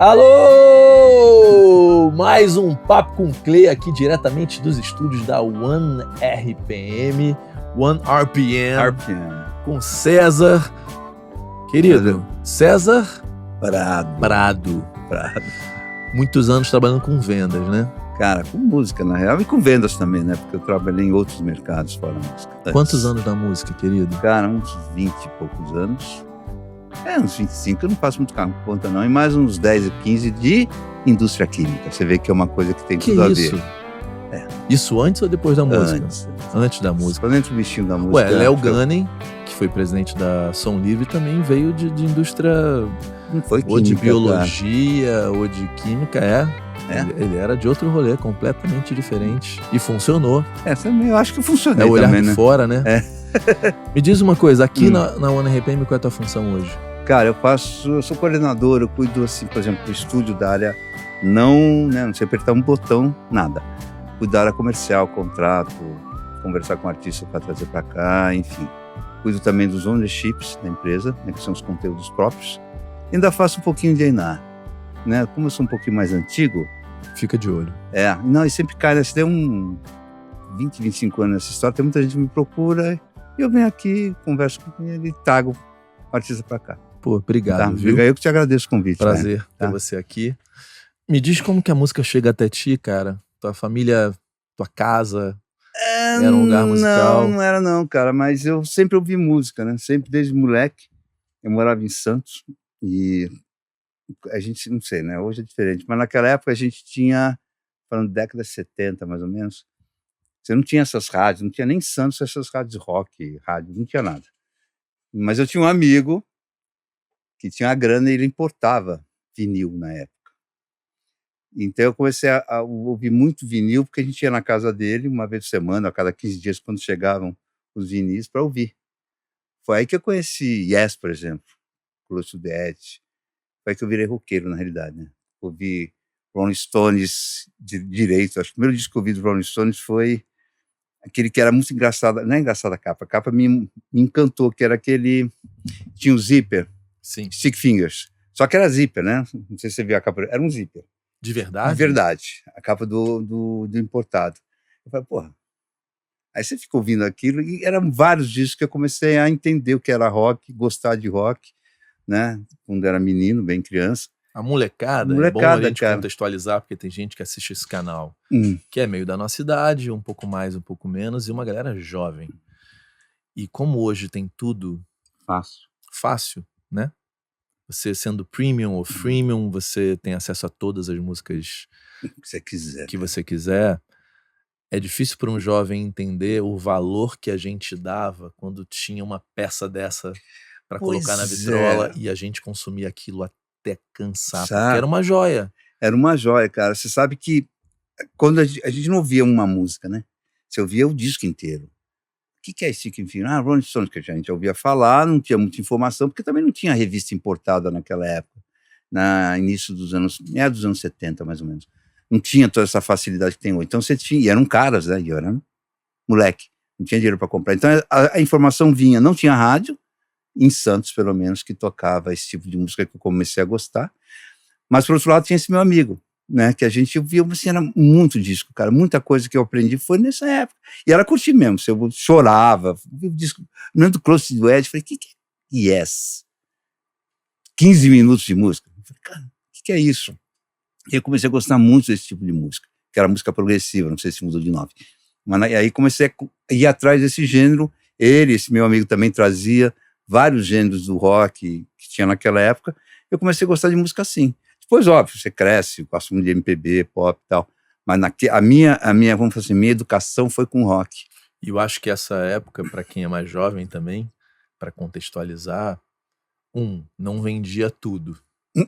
Alô! Mais um Papo com Clay aqui diretamente dos estúdios da One RPM, com César, querido, César Prado. Muitos anos trabalhando com vendas, né? Cara, com música, na real, e com vendas também, né? Porque eu trabalhei em outros mercados fora a música. Quantos anos da música, querido? Cara, uns 20 e poucos anos. Uns 25, eu não faço muito conta não. E mais uns 10 e 15 de indústria química. Você vê que é uma coisa que tem tudo a ver. Isso antes ou depois da música? Antes da música. Quando entra o bichinho da música. Ué, Léo Gunning, que foi presidente da Som Livre, também veio de indústria... Não foi química, ou de biologia, ou de química, Ele era de outro rolê, completamente diferente. E funcionou. Eu acho que funcionou. É o olhar também, de né? fora, né? Me diz uma coisa, aqui na One RPM, qual é a tua função hoje? Cara, eu sou coordenador, eu cuido, assim, por exemplo, do estúdio da área, não sei apertar um botão, nada. Cuido da área comercial, contrato, conversar com o artista para trazer para cá, enfim. Cuido também dos ownerships da empresa, né, que são os conteúdos próprios. E ainda faço um pouquinho de A&R, né? Como eu sou um pouquinho mais antigo... Fica de olho. E sempre cai, né? Se der 20, 25 anos nessa história, tem muita gente que me procura, e eu venho aqui, converso com ele e trago o artista para cá. Pô, obrigado, viu? Eu que te agradeço o convite. Prazer ter você aqui. Me diz como que a música chega até ti, cara. Tua família, tua casa, era um lugar musical? Não era não, cara, mas eu sempre ouvi música, né? Sempre desde moleque. Eu morava em Santos e a gente, não sei, né? Hoje é diferente, mas naquela época a gente tinha, falando década de 70 mais ou menos, você não tinha essas rádios, não tinha nem Santos essas rádios rock, rádio, não tinha nada. Mas eu tinha um amigo que tinha a grana e ele importava vinil na época. Então eu comecei a ouvir muito vinil, porque a gente ia na casa dele uma vez por semana, a cada 15 dias, quando chegavam os vinis, para ouvir. Foi aí que eu conheci Yes, por exemplo, Close to the Edge. Foi aí que eu virei roqueiro, na realidade, né? Ouvi Rolling Stones direito. Acho que o primeiro disco que eu ouvi dos Rolling Stones foi aquele que era muito engraçado. Não é engraçada a capa me encantou, que era aquele... Tinha um zíper. Sim. Stick Fingers. Só que era zíper, né? Não sei se você viu a capa. Era um zíper. De verdade? De verdade. A capa do importado. Eu falei, porra. Aí você fica ouvindo aquilo e eram vários discos que eu comecei a entender o que era rock, gostar de rock, né? Quando era menino, bem criança. A molecada, é bom a gente contextualizar, porque tem gente que assiste esse canal, que é meio da nossa idade, um pouco mais, um pouco menos, e uma galera jovem. E como hoje tem tudo... Fácil, né? Você sendo premium ou freemium, você tem acesso a todas as músicas que você quiser. É difícil para um jovem entender o valor que a gente dava quando tinha uma peça dessa para colocar na vitrola e a gente consumia aquilo até cansar, porque era uma joia. Era uma joia, cara. Você sabe que quando a gente não ouvia uma música, né? Você ouvia o disco inteiro. O que é Stick Fingers? Rolling Stones, que a gente ouvia falar, não tinha muita informação, porque também não tinha revista importada naquela época, início dos anos 70, mais ou menos. Não tinha toda essa facilidade que tem hoje. Então você tinha, e eram caras, né? E eu era moleque, não tinha dinheiro para comprar. Então a informação vinha, não tinha rádio, em Santos, pelo menos, que tocava esse tipo de música que eu comecei a gostar. Mas, por outro lado, tinha esse meu amigo, né, que a gente via, assim, era muito disco, cara, muita coisa que eu aprendi foi nessa época, e era curtir mesmo, eu chorava, o disco, no do Close to the Edge, falei, que é Yes? 15 minutos de música, eu falei, cara, o que é isso? E eu comecei a gostar muito desse tipo de música, que era música progressiva, não sei se mudou de nome, mas aí comecei a ir atrás desse gênero, esse meu amigo também trazia vários gêneros do rock que tinha naquela época, eu comecei a gostar de música assim. Depois, óbvio, você cresce, gosta muito de MPB, pop e tal, mas a minha, vamos fazer, minha educação foi com rock. E eu acho que essa época, para quem é mais jovem também, para contextualizar, não vendia tudo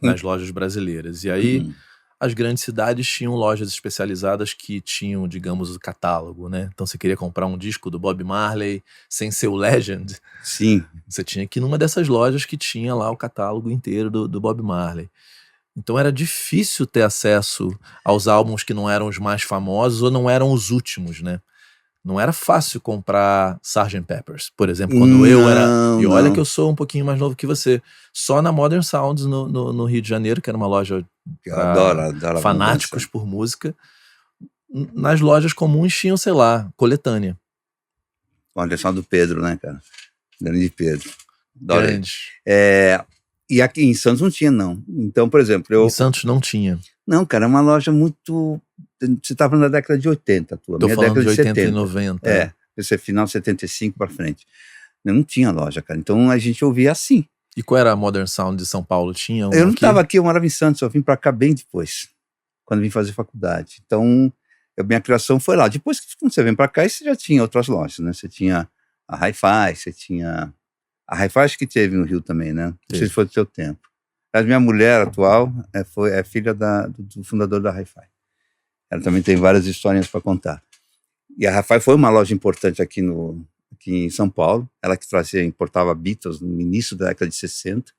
nas lojas brasileiras. E aí, as grandes cidades tinham lojas especializadas que tinham, digamos, o catálogo, né? Então, você queria comprar um disco do Bob Marley sem ser o Legend. Sim. Você tinha que ir numa dessas lojas que tinha lá o catálogo inteiro do Bob Marley. Então era difícil ter acesso aos álbuns que não eram os mais famosos ou não eram os últimos, né? Não era fácil comprar Sgt. Peppers, por exemplo, quando eu era... E olha que eu sou um pouquinho mais novo que você. Só na Modern Sounds, no Rio de Janeiro, que era uma loja para fanáticos por música. Nas lojas comuns tinham, sei lá, coletânea. Olha só do Pedro, né, cara? Grande Pedro. Grande. E aqui em Santos não tinha, não. Então, por exemplo... Em Santos não tinha. Não, cara, é uma loja muito... Você tá falando da década de 80, tua. Tô minha falando década de 80 70. e 90. Esse é final de 75 para frente. Não tinha loja, cara. Então a gente ouvia assim. E qual era a Modern Sound de São Paulo? Tinha Eu não estava aqui, eu morava em Santos, eu vim para cá bem depois, quando vim fazer faculdade. Então, minha criação foi lá. Depois que você vem para cá, você já tinha outras lojas, né? Você tinha a Hi-Fi, você tinha... A Hi-Fi acho que teve no Rio também, né? Não sei se foi do seu tempo. A minha mulher atual é filha do fundador da Hi-Fi. Ela também tem várias histórias para contar. E a Hi-Fi foi uma loja importante aqui em São Paulo. Ela que importava Beatles no início da década de 60.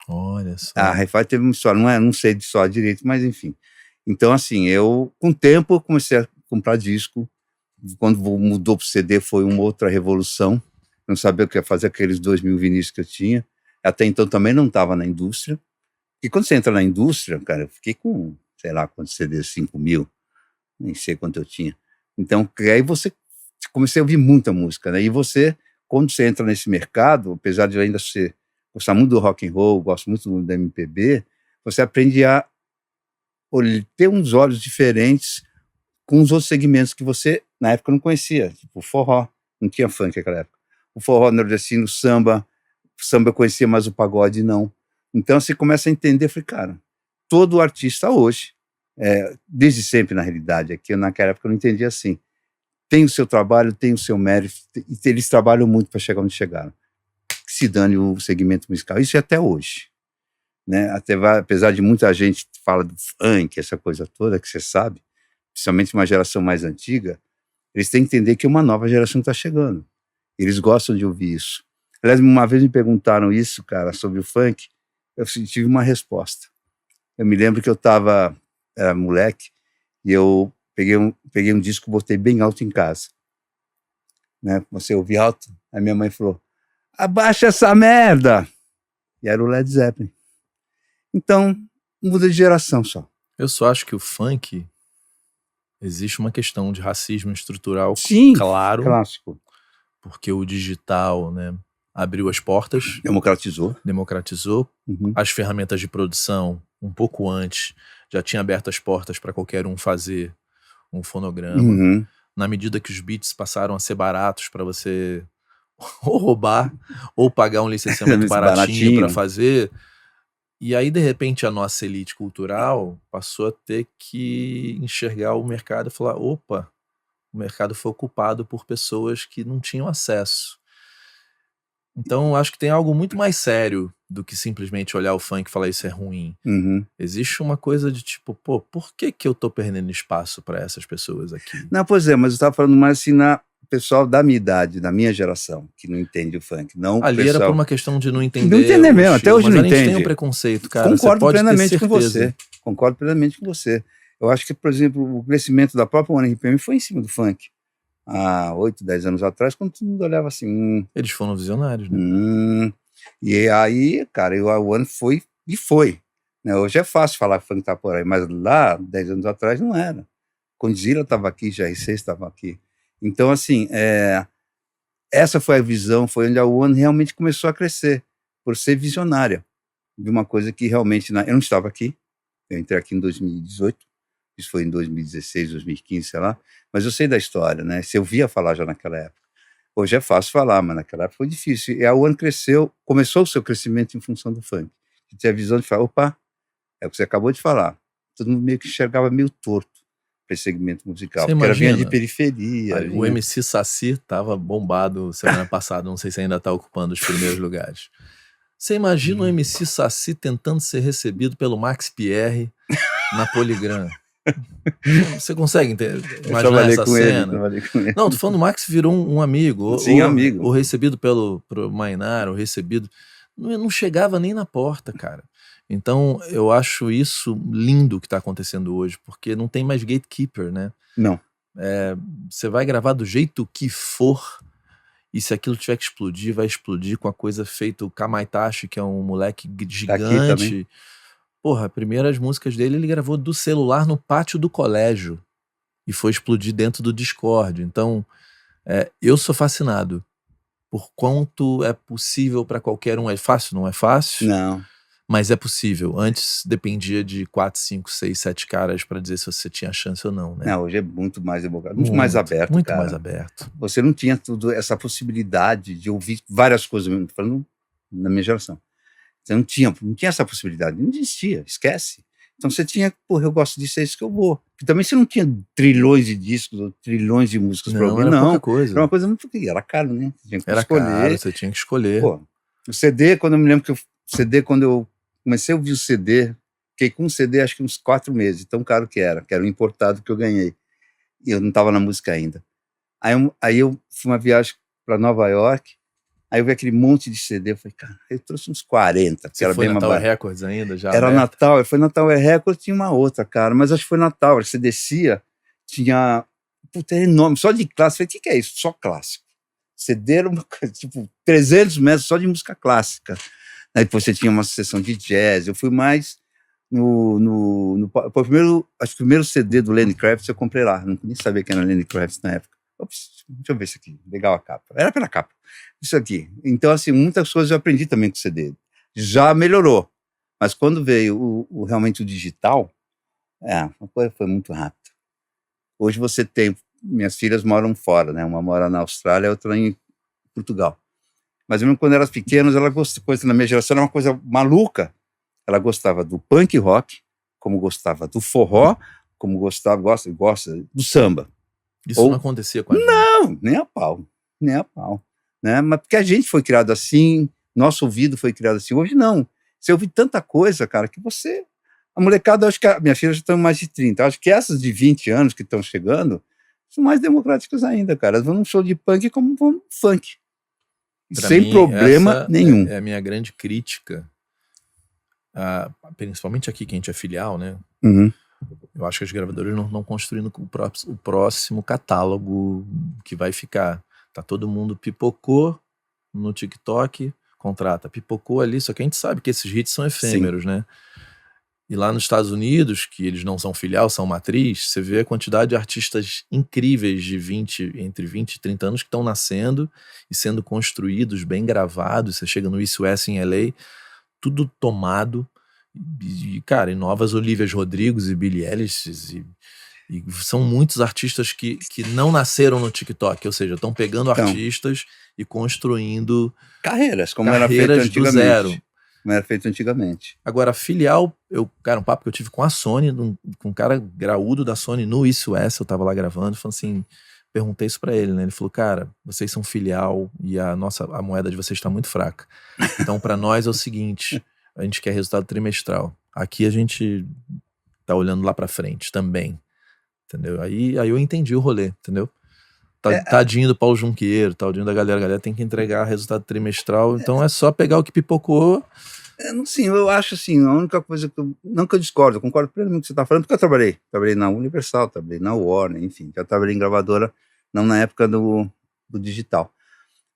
Olha só. A Hi-Fi teve uma história, não sei de história direito, mas enfim. Então, assim, com o tempo, eu comecei a comprar disco. Quando mudou para o CD, foi uma outra revolução. Não sabia o que ia fazer aqueles 2.000 vinis que eu tinha. Até então, também não estava na indústria. E quando você entra na indústria, cara, eu fiquei com, sei lá, quantos CDs, 5.000. Nem sei quanto eu tinha. Então, aí comecei a ouvir muita música, né? E quando você entra nesse mercado, apesar de ainda gostar muito do rock and roll, gosto muito do MPB, você aprende a ter uns olhos diferentes com os outros segmentos que você, na época, não conhecia. Tipo, forró, não tinha funk naquela época. O forró nordestino, samba eu conhecia, mas o pagode não. Então, você começa a entender, falei, cara, todo artista hoje, desde sempre, na realidade, aqui naquela época eu não entendia assim, tem o seu trabalho, tem o seu mérito, e eles trabalham muito para chegar onde chegaram. Que se dane o segmento musical. Isso é até hoje. Né? Apesar de muita gente falar do funk, essa coisa toda que você sabe, principalmente uma geração mais antiga, eles têm que entender que uma nova geração está chegando. Eles gostam de ouvir isso. Aliás, uma vez me perguntaram isso, cara, sobre o funk, eu tive uma resposta. Eu me lembro que eu era moleque, e eu peguei um disco, botei bem alto em casa. Né? Você ouvir alto? Aí minha mãe falou, abaixa essa merda! E era o Led Zeppelin. Então, muda de geração só. Eu só acho que o funk, existe uma questão de racismo estrutural, sim, claro. Clássico. Porque o digital, né, abriu as portas. Democratizou. Uhum. As ferramentas de produção, um pouco antes, já tinha aberto as portas para qualquer um fazer um fonograma. Uhum. Na medida que os beats passaram a ser baratos para você ou roubar, ou pagar um licenciamento baratinho para fazer. E aí, de repente, a nossa elite cultural passou a ter que enxergar o mercado e falar, opa, o mercado foi ocupado por pessoas que não tinham acesso. Então, acho que tem algo muito mais sério do que simplesmente olhar o funk e falar isso é ruim. Uhum. Existe uma coisa de tipo, pô, por que eu tô perdendo espaço para essas pessoas aqui? Não, pois é, mas eu estava falando mais assim pessoal da minha idade, da minha geração, que não entende o funk. Não ali pessoal... era por uma questão de não entender. Não entender mesmo, até hoje não entende. Mas a gente tem um preconceito, cara. Concordo plenamente com você. Concordo plenamente com você. Eu acho que, por exemplo, o crescimento da própria One RPM foi em cima do funk. Há 8, 10 anos atrás, quando todo mundo olhava assim... Eles foram visionários, né? E aí, cara, a One foi. Né? Hoje é fácil falar que funk tá por aí, mas lá, 10 anos atrás, não era. Condzilla estava aqui, GR6 estava aqui. Então, assim, essa foi a visão, foi onde a One realmente começou a crescer, por ser visionária. De uma coisa que realmente... Eu não estava aqui, eu entrei aqui em 2018, isso foi em 2016, 2015, sei lá, mas eu sei da história, né? Se eu via falar já naquela época. Hoje é fácil falar, mas naquela época foi difícil. E a One começou o seu crescimento em função do funk. De ter a visão de falar, opa, é o que você acabou de falar. Todo mundo meio que enxergava meio torto para esse segmento musical, você porque imagina, era vinha de periferia. O MC Saci tava bombado semana passada, não sei se ainda tá ocupando os primeiros lugares. Você imagina o MC Saci tentando ser recebido pelo Max Pierre na Poligram? Você consegue imaginar essa cena? Não, tô falando, o Max virou um amigo. Sim, amigo. Ou recebido pelo Mainar, ou recebido... Não chegava nem na porta, cara. Então, eu acho isso lindo que tá acontecendo hoje, porque não tem mais gatekeeper, né? Não. Você vai gravar do jeito que for, e se aquilo tiver que explodir, vai explodir com a coisa feita. O Kamaitachi, que é um moleque gigante. Porra, as primeiras músicas dele ele gravou do celular no pátio do colégio. E foi explodir dentro do Discord. Então, eu sou fascinado por quanto é possível para qualquer um. É fácil? Não é fácil? Não. Mas é possível. Antes dependia de 4, 5, 6, 7 caras para dizer se você tinha chance ou não, né? Não, hoje é muito mais democrático, muito mais aberto, muito cara. mais aberto. Você não tinha essa possibilidade de ouvir várias coisas, falando na minha geração. Você não tinha essa possibilidade, não existia, esquece. Então você tinha, porra, eu gosto disso, é isso que eu vou. Porque também você não tinha trilhões de discos ou trilhões de músicas para ouvir, não. Coisa. Era uma coisa muito... Era caro, né? Você tinha que escolher. Caro, você tinha que escolher. Pô, o CD, quando eu me lembro que quando eu comecei a ouvir o CD, fiquei com um CD acho que uns 4 meses, tão caro que era um importado que eu ganhei. E eu não estava na música ainda. Aí eu fui uma viagem para Nova York, aí eu vi aquele monte de CD, eu falei, cara, eu trouxe uns 40. Você era foi bem na Tower Records ainda? Já era Natal, foi na Tower Records, tinha uma outra, cara, mas acho que foi na Tower, você descia, tinha, puta, era enorme, só de clássico, eu falei, o que é isso? Só clássico. CD era uma coisa, tipo, 300 metros só de música clássica. Aí depois você tinha uma sessão de jazz, eu fui mais primeiro, acho que o primeiro CD do Lenny Kravitz eu comprei lá, não nem sabia quem era Lenny Kravitz na época. Ops, deixa eu ver isso aqui, legal a capa, era pela capa, isso aqui. Então, assim, muitas coisas eu aprendi também com o CD, já melhorou, mas quando veio realmente o digital, a coisa foi muito rápida. Hoje você tem, minhas filhas moram fora, né? Uma mora na Austrália, outra em Portugal. Mas mesmo quando elas pequenas, ela gostava, coisa na minha geração era uma coisa maluca. Ela gostava do punk rock, como gostava do forró, como gosta do samba. Isso não acontecia com a gente? Não, nem a pau. Né? Mas porque a gente foi criado assim, nosso ouvido foi criado assim. Hoje não. Você ouve tanta coisa, cara, que você... A molecada, acho que minha filha já está mais de 30. Acho que essas de 20 anos que estão chegando são mais democráticas ainda, cara. Elas vão num show de punk como vão no funk. Pra sem mim, problema nenhum. É a minha grande crítica, principalmente aqui que a gente é filial, né? Uhum. Eu acho que as gravadoras não estão construindo o próximo catálogo que vai ficar. Tá todo mundo pipocou no TikTok, contrata. Pipocou ali, só que a gente sabe que esses hits são efêmeros, né? E lá nos Estados Unidos, que eles não são filial, são matriz, você vê a quantidade de artistas incríveis de entre 20 e 30 anos que estão nascendo e sendo construídos, bem gravados. Você chega no East West em LA, tudo tomado. E cara, e novas Olivias Rodrigo e Billie Eilish, e são muitos artistas que não nasceram no TikTok, ou seja, estão pegando artistas e construindo carreiras, como era feito antigamente. Do zero. Como era feito antigamente. Agora, filial, cara, um papo que eu tive com a Sony, com um cara graúdo da Sony no East West, eu tava lá gravando, falando assim, perguntei isso pra ele, né? Ele falou, cara, vocês são filial e a moeda de vocês está muito fraca. Então, pra nós é o seguinte, a gente quer resultado trimestral. Aqui a gente tá olhando lá pra frente também, entendeu? Aí eu entendi o rolê, entendeu? Tadinho do Paulo Junqueiro, tadinho da galera. A galera tem que entregar resultado trimestral, então é só pegar o que pipocou. Sim, eu acho assim, a única coisa que não que eu discordo, eu concordo plenamente com o que você está falando, porque eu trabalhei na Universal, trabalhei na Warner, enfim, já trabalhei em gravadora, não na época do digital.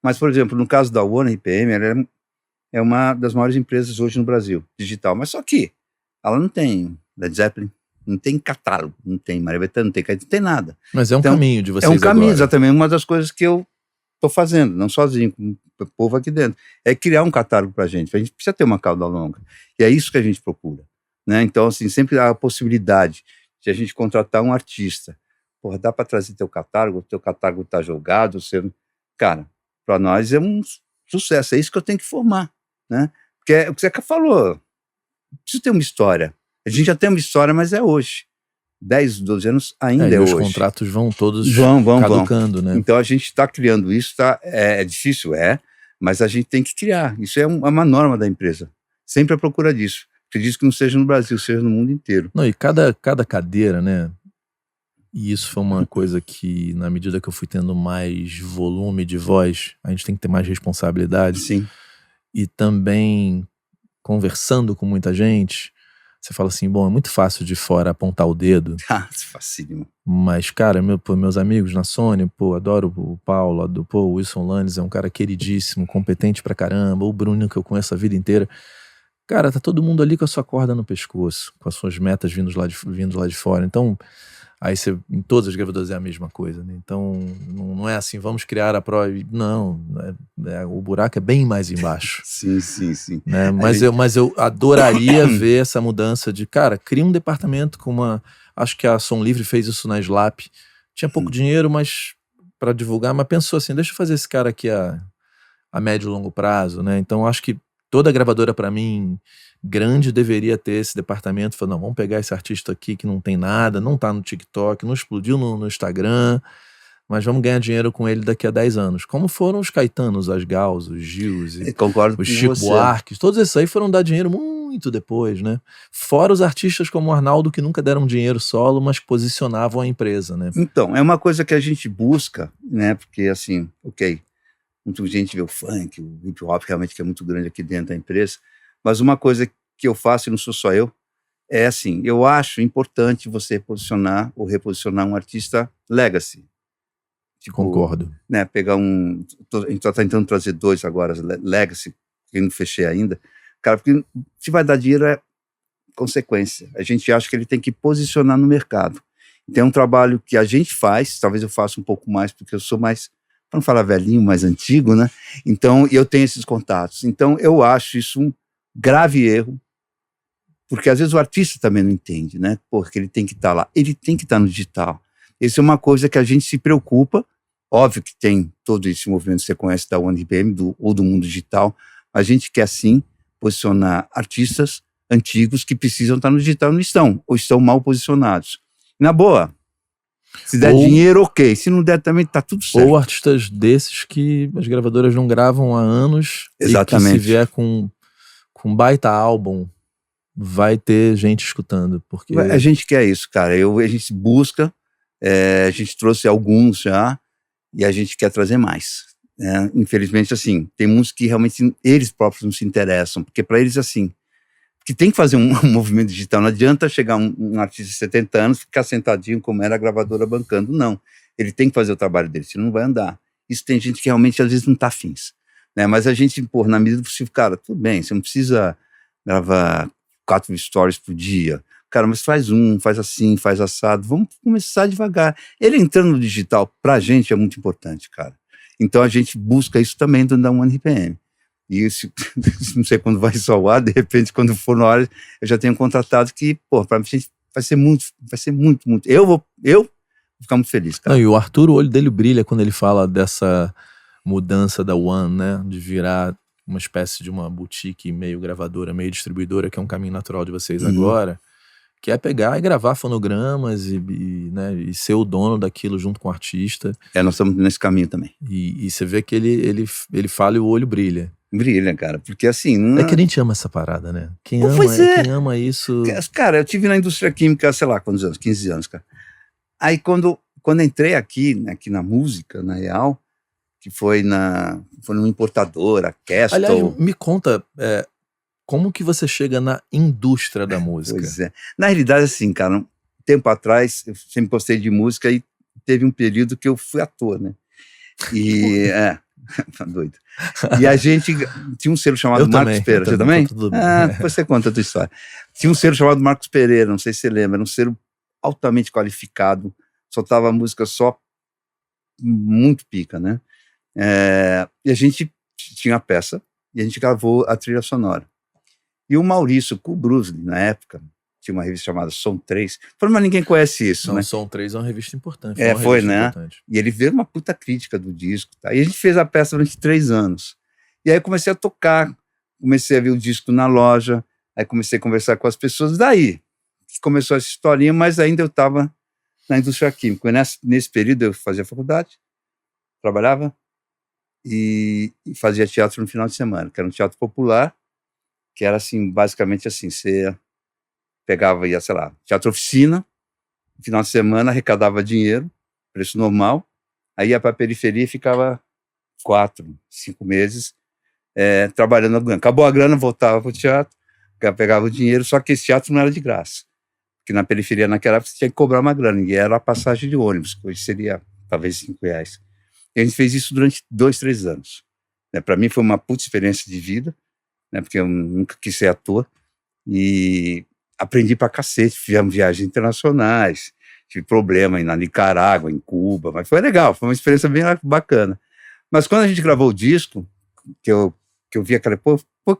Mas, por exemplo, no caso da Warner RPM, ela é uma das maiores empresas hoje no Brasil, digital, mas só que ela não tem Led Zeppelin, não tem catálogo, não tem Maria Bethânia, não tem nada. Mas é um caminho de vocês agora. É um caminho, agora. Exatamente, uma das coisas que eu estou fazendo, não sozinho, com o povo aqui dentro, é criar um catálogo para a gente precisa ter uma cauda longa, e é isso que a gente procura, né? Então, assim, sempre há a possibilidade de a gente contratar um artista, porra, dá para trazer teu catálogo tá jogado, cara, para nós é um sucesso, é isso que eu tenho que formar, né? Porque é o que você falou, preciso ter uma história. A gente já tem uma história, mas é hoje. 10, 12 anos ainda é hoje. Os contratos vão todos caducando, né? Então a gente está criando isso, é difícil, mas a gente tem que criar. Isso é uma norma da empresa. Sempre à procura disso. Acredito que não seja no Brasil, seja no mundo inteiro. Não, e cada cadeira, né? E isso foi uma coisa que, na medida que eu fui tendo mais volume de voz, a gente tem que ter mais responsabilidade. Sim. E também conversando com muita gente, você fala assim, bom, é muito fácil de fora apontar o dedo. Facílimo. Mas, cara, meus amigos na Sony, adoro o Paulo, o Wilson Lanes é um cara queridíssimo, competente pra caramba, o Bruno que eu conheço a vida inteira. Cara, tá todo mundo ali com a sua corda no pescoço, com as suas metas vindo lá de fora. Então, aí em todas as gravadoras é a mesma coisa, né? Então, não é assim, vamos criar a prova. Não, o buraco é bem mais embaixo. Sim. Né? Mas eu adoraria ver essa mudança de, cara, cria um departamento com uma... Acho que a Som Livre fez isso na Slap. Tinha pouco dinheiro, mas para divulgar, mas pensou assim, deixa eu fazer esse cara aqui a médio e longo prazo, né? Então, acho que toda gravadora, para mim, grande, deveria ter esse departamento. Falando, não, vamos pegar esse artista aqui que não tem nada, não tá no TikTok, não explodiu no Instagram, mas vamos ganhar dinheiro com ele daqui a 10 anos. Como foram os Caetanos, as Gals, os Gils, os Chico Buarque, todos esses aí foram dar dinheiro muito depois, né? Fora os artistas como o Arnaldo, que nunca deram dinheiro solo, mas posicionavam a empresa, né? Então, é uma coisa que a gente busca, né? Porque, assim, muita gente vê o funk, o hip hop realmente que é muito grande aqui dentro da empresa, mas uma coisa que eu faço, e não sou só eu, é assim, eu acho importante você posicionar ou reposicionar um artista legacy. Tipo, concordo. Né, pegar a gente tá tentando trazer 2 agora, legacy, que eu não fechei ainda, cara, porque se vai dar dinheiro é consequência. A gente acha que ele tem que posicionar no mercado. Então é um trabalho que a gente faz, talvez eu faça um pouco mais, porque eu sou mais, para não falar velhinho, mais antigo, né? Então, eu tenho esses contatos. Então, eu acho isso um grave erro, porque às vezes o artista também não entende, né? Porque ele tem que estar lá, ele tem que estar no digital. Isso é uma coisa que a gente se preocupa. Óbvio que tem todo esse movimento que você conhece da OneRPM ou do mundo digital. A gente quer, sim, posicionar artistas antigos que precisam estar no digital, não estão, ou estão mal posicionados. Na boa, se der dinheiro, ok. Se não der também, tá tudo certo. Ou artistas desses que as gravadoras não gravam há anos. Exatamente. E que se vier com baita álbum, vai ter gente escutando. Porque a gente quer isso, cara. A gente busca, a gente trouxe alguns já, e a gente quer trazer mais. Infelizmente, assim, tem muitos que realmente eles próprios não se interessam, porque para eles, assim, que tem que fazer um movimento digital. Não adianta chegar um artista de 70 anos, ficar sentadinho como era a gravadora bancando. Não. Ele tem que fazer o trabalho dele, senão não vai andar. Isso tem gente que realmente às vezes não tá afins. Né? Mas a gente, na medida do possível, cara, tudo bem, você não precisa gravar 4 stories por dia. Cara, mas faz faz assim, faz assado. Vamos começar devagar. Ele entrando no digital, pra gente, é muito importante, cara. Então a gente busca isso também dentro da OneRPM. E isso, não sei quando vai só ao ar, de repente, quando for na hora, eu já tenho contratado que, pra gente vai ser muito, muito. Eu vou ficar muito feliz, cara. Não, e o Arthur, o olho dele brilha quando ele fala dessa mudança da One, né? De virar uma espécie de uma boutique meio gravadora, meio distribuidora, que é um caminho natural de vocês agora, que é pegar e gravar fonogramas e ser o dono daquilo junto com o artista. Nós estamos nesse caminho também. E você vê que ele fala e o olho brilha. Brilha, cara, porque assim... É que a gente ama essa parada, né? Quem ama isso... Cara, eu tive na indústria química, sei lá, quantos anos? 15 anos, cara. Aí quando entrei aqui na música, na real, que foi numa importadora, Castle... Aliás, me conta, como que você chega na indústria da música? Pois é. Na realidade, assim, cara, um tempo atrás, eu sempre gostei de música e teve um período que eu fui ator, né? E... tá doido. E a gente tinha um selo chamado Marcos Pereira. Você também? Depois você conta a tua história. Tinha um selo chamado Marcos Pereira, não sei se você lembra, era um selo altamente qualificado, soltava música só muito pica, né? E a gente tinha a peça e a gente gravou a trilha sonora. E o Maurício Kubrusli, na época, tinha uma revista chamada Som 3. Mas ninguém conhece isso, né? Som 3 é uma revista importante. Foi, né? Importante. E ele fez uma puta crítica do disco. Tá? E a gente fez a peça durante 3 anos. E aí eu comecei a tocar, comecei a ver o disco na loja, aí comecei a conversar com as pessoas. Daí começou essa historinha, mas ainda eu estava na indústria química. Nesse período eu fazia faculdade, trabalhava e fazia teatro no final de semana, que era um teatro popular, que era assim, basicamente assim, você pegava, ia, sei lá, teatro oficina, no final de semana arrecadava dinheiro, preço normal, aí ia para a periferia e ficava 4, 5 meses trabalhando a grana. Acabou a grana, voltava para o teatro, pegava o dinheiro, só que esse teatro não era de graça. Porque na periferia, naquela época, você tinha que cobrar uma grana, e era a passagem de ônibus, que hoje seria talvez R$5. E a gente fez isso durante 2, 3 anos. Né? Para mim foi uma puta experiência de vida, né? Porque eu nunca quis ser ator, e aprendi pra cacete, fizemos viagens internacionais, tive problema na Nicarágua, em Cuba, mas foi legal, foi uma experiência bem bacana. Mas quando a gente gravou o disco, que eu vi aquela,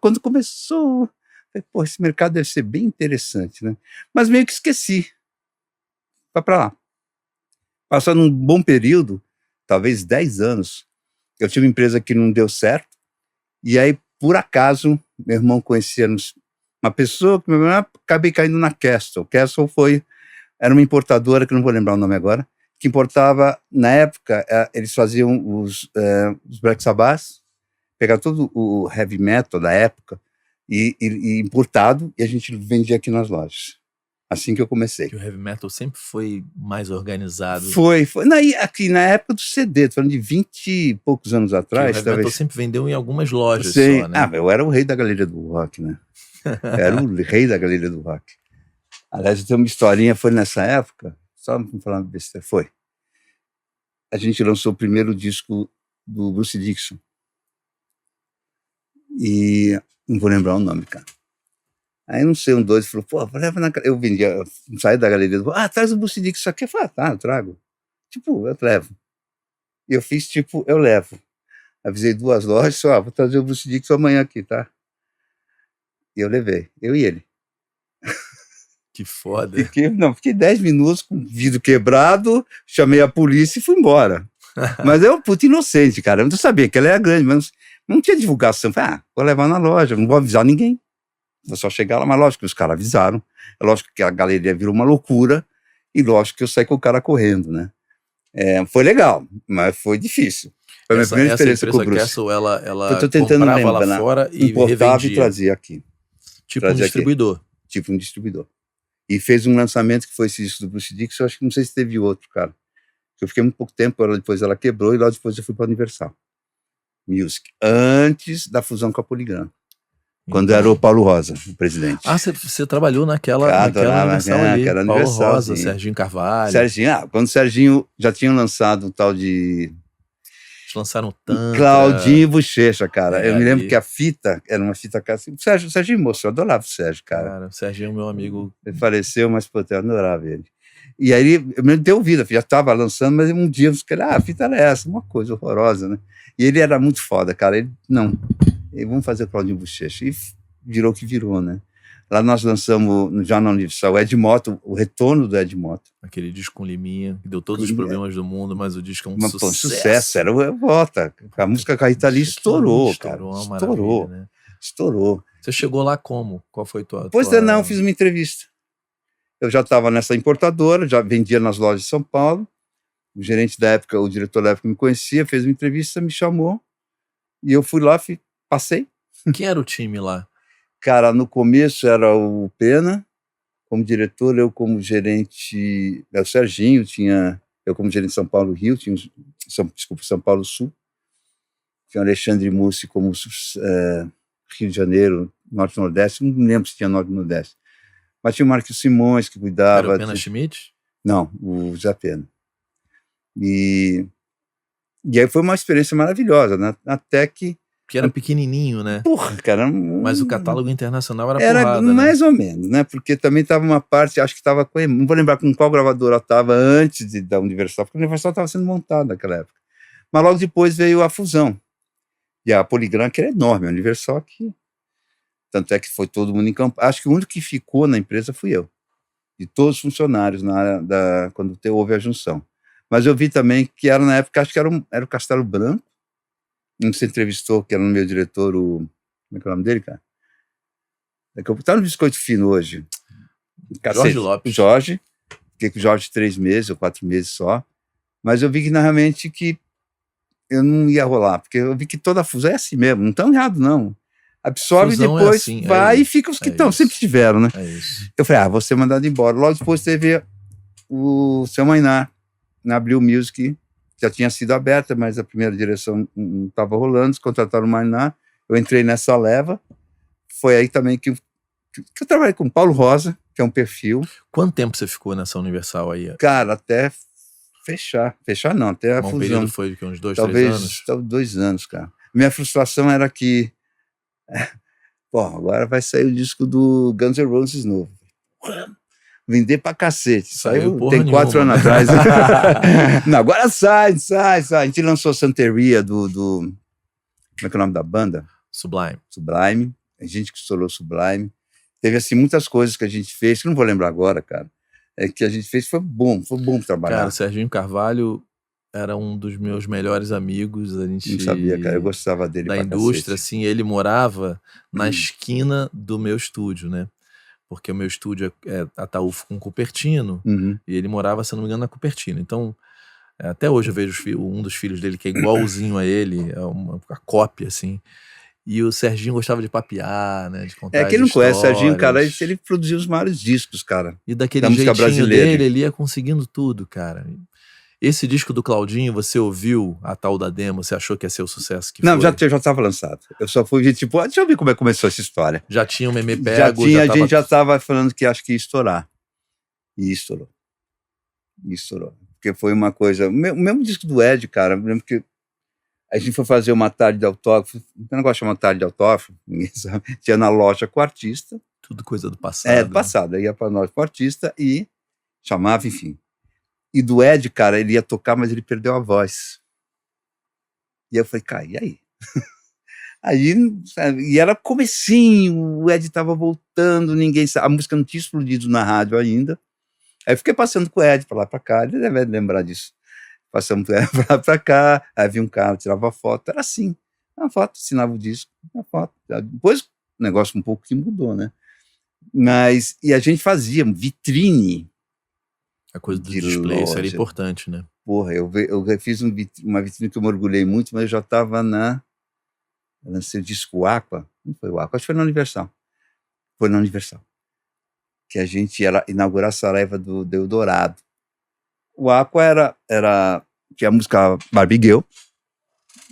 quando começou, falei, esse mercado deve ser bem interessante, né? Mas meio que esqueci, vai pra lá. Passando um bom período, talvez 10 anos, eu tive uma empresa que não deu certo, e aí, por acaso, meu irmão conhecia uma pessoa que acabei caindo na Castle. Castle era uma importadora, que não vou lembrar o nome agora, que importava, na época, eles faziam os Black Sabbath, pegavam todo o heavy metal da época, e importado, e a gente vendia aqui nas lojas. Assim que eu comecei. Que o heavy metal sempre foi mais organizado. Foi. Aqui na época do CD, tô falando de 20 e poucos anos atrás. Que o heavy metal sempre vendeu em algumas lojas Sim. só, né? Eu era o rei da galeria do rock, né? Era o rei da galeria do rock. Aliás, eu tenho uma historinha, foi nessa época, só me falando besteira, foi. A gente lançou o primeiro disco do Bruce Dickinson. E não vou lembrar o nome, cara. Aí não sei, um doido falou, leva na... Eu vendia, saí da galeria do... traz o Bruce Dickinson aqui. Eu falei, eu trago. Eu levo. E eu fiz, eu levo. Avisei 2 lojas, vou trazer o Bruce Dickinson amanhã aqui, tá? E eu levei, eu e ele. Que foda. Fiquei 10 minutos com o vidro quebrado, chamei a polícia e fui embora. Mas eu, puta inocente, cara. Eu não sabia que ela era grande, mas não tinha divulgação. Falei, vou levar na loja, não vou avisar ninguém. Vou só chegar lá, mas lógico que os caras avisaram. É lógico que a galeria virou uma loucura, e lógico que eu saí com o cara correndo, né? Foi legal, mas foi difícil. Foi a minha primeira experiência com o Bruce. Castle, ela eu tô tentando comprava lembrar, lá fora e importava revendia. E trazia aqui. Tipo um distribuidor. Tipo um distribuidor. E fez um lançamento que foi esse disco do Bruce Dickinson, eu acho que não sei se teve outro, cara. Eu fiquei muito pouco tempo, depois ela quebrou, e lá depois eu fui para a Universal Music, antes da fusão com a Polygram. Quando era o Paulo Rosa, o presidente. Você trabalhou naquela Universal ali. Paulo Universal, Rosa, sim. Serginho Carvalho. Quando o Serginho já tinha lançado o tal de... Eles lançaram tanto. Claudinho e Bochecha, cara. Eu me lembro que a fita era uma fita... O Serginho moço, eu adorava o Sérgio, cara. O Serginho é meu amigo. Ele faleceu, mas pô, eu adorava ele. E aí, eu me deu vida, já estava lançando, mas um dia eu falei, a fita era essa, uma coisa horrorosa, né? E ele era muito foda, cara. Vamos fazer o Claudinho Bochecha. E virou o que virou, né? Lá nós lançamos, já na Universal, o Ed Mota, o retorno do Ed Mota. Aquele disco com Liminha, que deu todos os problemas do mundo, mas o disco é um sucesso. Sucesso, era o Mota. A música com a Rita Lee estourou, cara. Estourou, né? Estourou. Você chegou lá como? Qual foi tua... Não, fiz uma entrevista. Eu já estava nessa importadora, já vendia nas lojas de São Paulo. O gerente da época, o diretor da época me conhecia, fez uma entrevista, me chamou. E eu fui lá, passei. Quem era o time lá? Cara, no começo era o Pena, como diretor, eu como gerente... O Serginho, eu como gerente de São Paulo Rio, São Paulo Sul. Tinha o Alexandre Mussi como Rio de Janeiro, Norte e Nordeste, não me lembro se tinha Norte e Nordeste. Mas tinha o Marcos Simões que cuidava. Era o Pena Schmidt? Não, o Zé Pena. E aí foi uma experiência maravilhosa, né? Até que era pequenininho, né? Porra, cara. Mas o catálogo internacional era porrada, mais né? ou menos, né? Porque também tava uma parte, acho que tava com... Não vou lembrar com qual gravadora tava antes da Universal, porque a Universal tava sendo montada naquela época. Mas logo depois veio a fusão. E a Polygram, que era enorme, a Universal aqui. Tanto é que foi todo mundo em campo. Acho que o único que ficou na empresa fui eu. De todos os funcionários na área quando houve a junção. Mas eu vi também que era na época, acho que era o Castelo Branco. Um que você entrevistou, que era no meu diretor, como é que é o nome dele, cara? Tá no Biscoito Fino hoje. Jorge Lopes. Jorge. Fiquei com o Jorge 3 meses ou 4 meses só. Mas eu vi que, realmente, que eu não ia rolar. Porque eu vi que toda a fusão é assim mesmo. Não tão errado, não. Absorve e depois vai e fica os que estão. Sempre tiveram, né? É isso. Eu falei, vou ser mandado embora. Logo depois teve o Seu Mainar, na Abril Music, já tinha sido aberta, mas a primeira direção não estava rolando, eles contrataram o Mainar, eu entrei nessa leva, foi aí também que que eu trabalhei com Paulo Rosa, que é um perfil. Quanto tempo você ficou nessa Universal aí? Cara, até fechar não, até a fusão. Um período foi de uns 2, 3 anos? Talvez 2 anos, cara. Minha frustração era que, agora vai sair o disco do Guns N' Roses novo. Vender pra cacete. Saiu tem 4 anos atrás. Não, agora sai. A gente lançou Santeria do... Como é que é o nome da banda? Sublime. A gente que estourou Sublime. Teve, assim, muitas coisas que a gente fez, que eu não vou lembrar agora, cara. Que a gente fez, foi bom trabalhar. Cara, o Serginho Carvalho era um dos meus melhores amigos. A gente não sabia, cara, eu gostava dele da indústria, assim, ele morava na esquina do meu estúdio, né? Porque o meu estúdio é Ataúfo com Cupertino, e ele morava, se não me engano, na Cupertino. Então, até hoje eu vejo um dos filhos dele que é igualzinho a ele, é uma cópia, assim. E o Serginho gostava de papear, né? De contar quem não conhece o Serginho, cara, ele produziu os maiores discos, cara. E daquele jeitinho dele, ele ia conseguindo tudo, cara. Esse disco do Claudinho, você ouviu a tal da demo? Você achou que ia ser o sucesso que foi? Não, já estava lançado. Eu só fui, tipo, deixa eu ver como é que começou essa história. Já tinha um meme pego? A gente já estava falando que acho que ia estourar. E estourou. Porque foi uma coisa... O mesmo disco do Ed, cara, eu lembro que a gente foi fazer uma tarde de autógrafo, um negócio chamado tarde de autógrafo, ninguém sabe, tinha na loja com o artista. Tudo coisa do passado. Do passado. Aí ia pra nós com o artista e chamava, enfim. E do Ed, cara, ele ia tocar, mas ele perdeu a voz. E eu falei, cara, e aí? Aí, sabe, e era comecinho, o Ed tava voltando, ninguém sabe, a música não tinha explodido na rádio ainda. Aí eu fiquei passando com o Ed pra lá pra cá, ele deve lembrar disso. Passamos pra lá pra cá, aí vinha um cara, tirava foto, era assim. Uma foto, assinava o disco, uma foto. Depois o negócio um pouco que mudou, né? Mas, e a gente fazia vitrine. A coisa do display, isso era importante, né? Porra, eu fiz uma vitrine que eu me orgulhei muito, mas eu já estava eu lancei o disco Aqua, não foi o Aqua, acho que foi na Universal. Foi na Universal. Que a gente ia inaugurar a Saraiva do Eldorado. O Aqua era que a música Barbie Girl,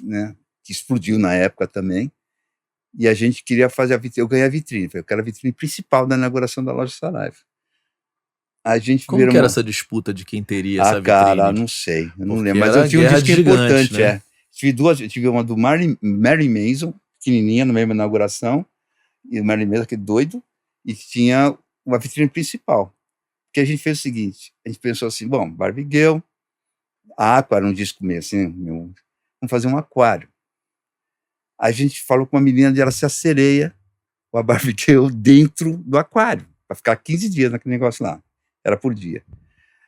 né? Que explodiu na época também. E a gente queria fazer a vitrine, eu ganhei a vitrine, eu quero a vitrine principal da inauguração da loja Saraiva. A gente Como que era essa disputa de quem teria essa vitrine? Cara, não sei, eu não lembro, mas eu tinha um disco importante, né? Tive uma do Mary Mason, pequenininha, na mesma inauguração, e o Mary Mason, que doido, e tinha uma vitrine principal. Porque a gente fez o seguinte, a gente pensou assim, bom, Barbie Girl, a Aqua era um disco meio assim, vamos fazer um aquário. A gente falou com uma menina de ela ser a sereia, ou a Barbie Girl dentro do aquário, para ficar 15 dias naquele negócio lá. Era por dia.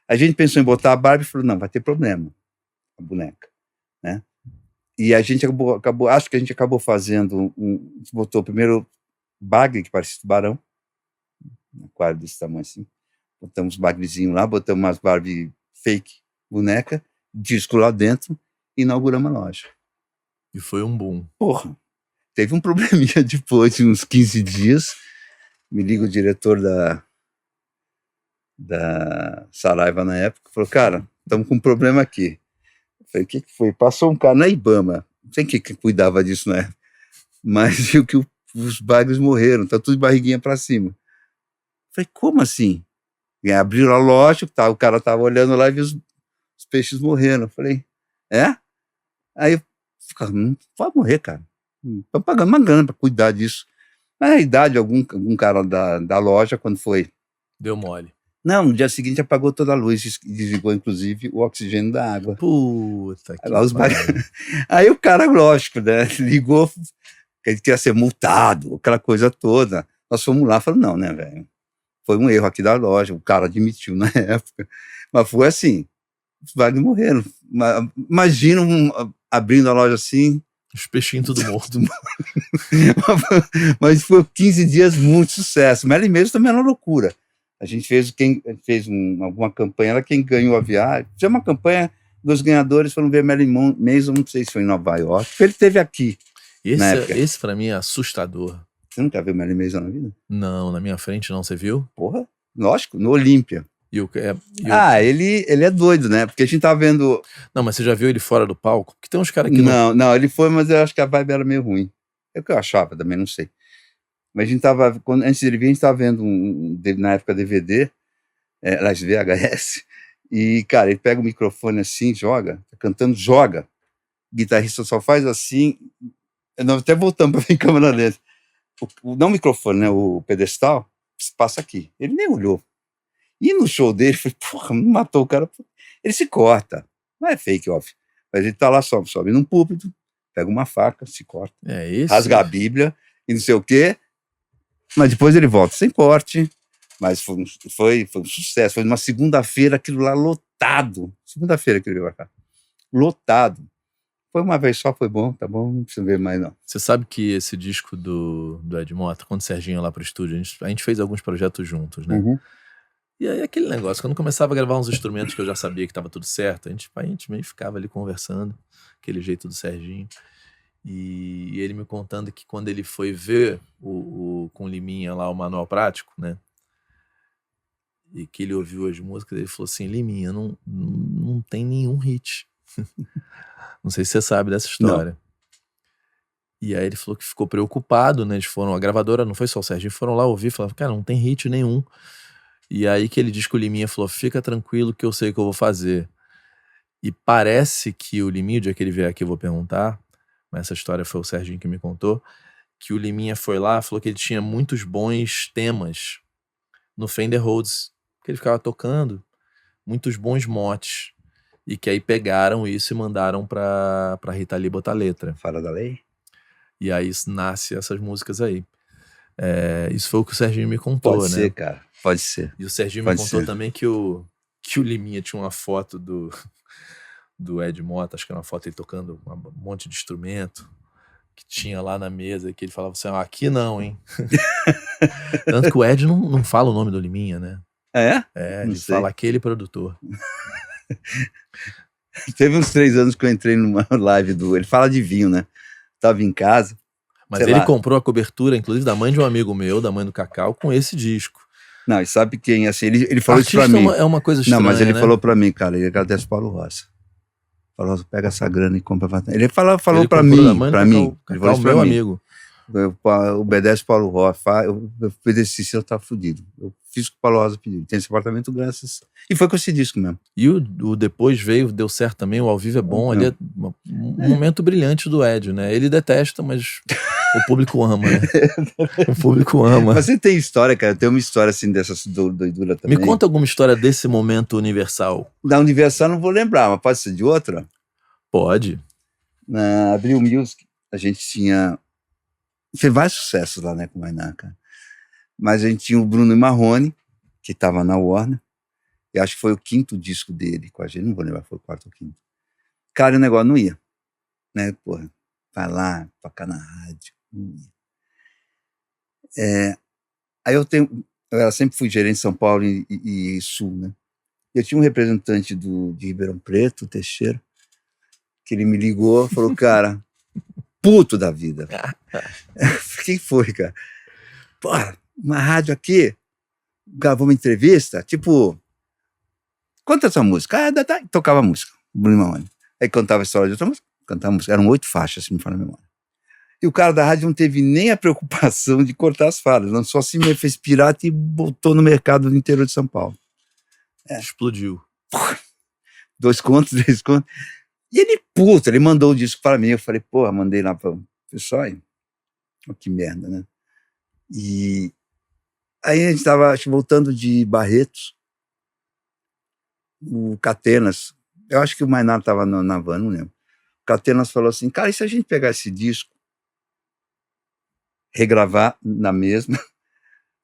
A gente pensou em botar a Barbie e falou, não, vai ter problema, a boneca, né? E a gente acho que a gente acabou fazendo, a gente botou primeiro bagre, que parecia tubarão, um aquário desse tamanho assim, botamos bagrezinho lá, botamos umas Barbie fake, boneca, disco lá dentro, e inauguramos a loja. E foi um boom. Porra, teve um probleminha depois de uns 15 dias, me liga o diretor da Saraiva na época, falou, cara, estamos com um problema aqui. Eu falei, o que foi? Passou um cara na Ibama, não sei quem que cuidava disso na época, mas viu que os bagres morreram, tá tudo de barriguinha para cima. Eu falei, como assim? E abriram a loja, o cara tava olhando lá e viu os peixes morrendo. Eu falei, Aí eu falei, não pode morrer, cara. Estão pagando uma grana para cuidar disso. Na realidade, algum cara da loja, quando foi... Deu mole. Não, no dia seguinte apagou toda a luz e desligou, inclusive, o oxigênio da água. Puta que Aí o cara, lógico, né, ligou, que ele queria ser multado, aquela coisa toda. Nós fomos lá e falamos, não, né, velho? Foi um erro aqui da loja, o cara admitiu na época. Mas foi assim, os bagres morreram. Imagina abrindo a loja assim... Os peixinhos tudo morto. Mas foi 15 dias muito sucesso. Mary Mason também era uma loucura. A gente fez alguma campanha, era quem ganhou a viagem. Tinha uma campanha dos ganhadores, foram ver Mary Mason, não sei se foi em Nova York. Ele esteve aqui. Esse pra mim é assustador. Você nunca viu Mary Mason na vida? Não, na minha frente não, você viu? Porra, lógico, no Olímpia. Ele é doido, né? Porque a gente tava vendo... Não, mas você já viu ele fora do palco? Porque tem uns caras que não, ele foi, mas eu acho que a vibe era meio ruim. É o que eu achava também, não sei. Mas a gente tava, antes dele vir, a gente tava vendo na época DVD, aliás, VHS, e, cara, ele pega o microfone assim, joga, tá cantando, joga. O guitarrista só faz assim, nós até voltamos para ver em câmera lenta. Não o microfone, né, o pedestal, passa aqui. Ele nem olhou. E no show dele, foi, porra, matou o cara. Ele se corta. Não é fake, óbvio. Mas ele tá lá, sobe num púlpito, pega uma faca, se corta, rasga a Bíblia e não sei o quê. Mas depois ele volta sem corte. Mas foi um sucesso. Foi numa segunda-feira, aquilo lá lotado. Segunda-feira que ele veio pra cá. Lotado. Foi uma vez só, foi bom, tá bom, não precisa ver mais não. Você sabe que esse disco do Ed Mota, quando o Serginho ia lá pro estúdio, a gente fez alguns projetos juntos, né? Uhum. E aí aquele negócio, quando começava a gravar uns instrumentos que eu já sabia que tava tudo certo, a gente meio ficava ali conversando, aquele jeito do Serginho. E ele me contando que quando ele foi ver com o Liminha lá o Manual Prático, né? E que ele ouviu as músicas, ele falou assim, Liminha, não tem nenhum hit. Não sei se você sabe dessa história. Não. E aí ele falou que ficou preocupado, né? Eles foram, a gravadora, não foi só o Serginho, foram lá ouvir, falaram, cara, não tem hit nenhum. E aí que ele diz que o Liminha falou, fica tranquilo que eu sei o que eu vou fazer. E parece que o Liminha, o dia que ele vier aqui eu vou perguntar, mas essa história foi o Serginho que me contou, que o Liminha foi lá, falou que ele tinha muitos bons temas no Fender Rhodes, que ele ficava tocando, muitos bons motes. E que aí pegaram isso e mandaram pra Rita Lee botar letra. Fora da lei? E aí nasce essas músicas aí. Isso foi o que o Serginho me contou, Pode né? ser, cara. Pode ser. E o Serginho me contou também que o Liminha tinha uma foto do Ed Mota, acho que era uma foto ele tocando um monte de instrumento, que tinha lá na mesa, que ele falava assim, aqui não, hein? Tanto que o Ed não fala o nome do Liminha, né? Ele fala aquele produtor. Teve uns 3 anos que eu entrei numa live ele fala de vinho, né? Tava em casa. Mas ele comprou a cobertura, inclusive, da mãe de um amigo meu, da mãe do Cacau, com esse disco. Não, e sabe quem, assim, ele falou isso pra mim. É uma coisa estranha, não, mas ele né? falou pra mim, cara, ele agradece o Paulo Rossi. Paulo Rossi, pega essa grana e compra. Ele falou pra mim, ele falou isso pra meu mim. amigo. Eu obedece o Paulo Rossi, eu obedeci, eu tava fudido. Eu fiz o que o Paulo Rossi pediu. Tem esse apartamento graças. E foi com esse disco mesmo. E o depois deu certo também, o Ao Vivo é bom. Ali é um momento brilhante do Ed, né? Ele detesta, mas o público ama, né? O público ama. Mas você tem história, cara? Tem uma história assim dessas doidura também. Me conta alguma história desse momento Universal. Da Universal não vou lembrar, mas pode ser de outra? Pode. Na Abril Music, a gente fez vários sucessos lá, né, com o Mainá, cara. Mas a gente tinha o Bruno Marrone, que estava na Warner, e acho que foi o 5º disco dele com a gente, não vou lembrar, foi o 4º ou 5º. Cara, o negócio não ia, né, porra, vai lá, tocar na rádio, não ia. Aí eu sempre fui gerente de São Paulo e Sul, né, eu tinha um representante de Ribeirão Preto, o Teixeira, que ele me ligou, falou, cara, puto da vida. Quem foi, cara? Porra, uma rádio aqui, gravou uma entrevista, tipo, conta essa música. Tocava música, Bruno Marrone. Aí cantava a história de outra música, cantava música. Eram 8 faixas, se me fala a memória. E o cara da rádio não teve nem a preocupação de cortar as falas, lançou assim, fez pirata e botou no mercado do interior de São Paulo. Explodiu. Porra, 2 contos, 3 contos. E ele, puto, ele mandou o disco para mim. Eu falei, porra, mandei lá para o pessoal. Que merda, né? E aí a gente estava voltando de Barretos. O Catenas, eu acho que o Mainá estava na van, não lembro. O Catenas falou assim, cara, e se a gente pegar esse disco, regravar na mesma,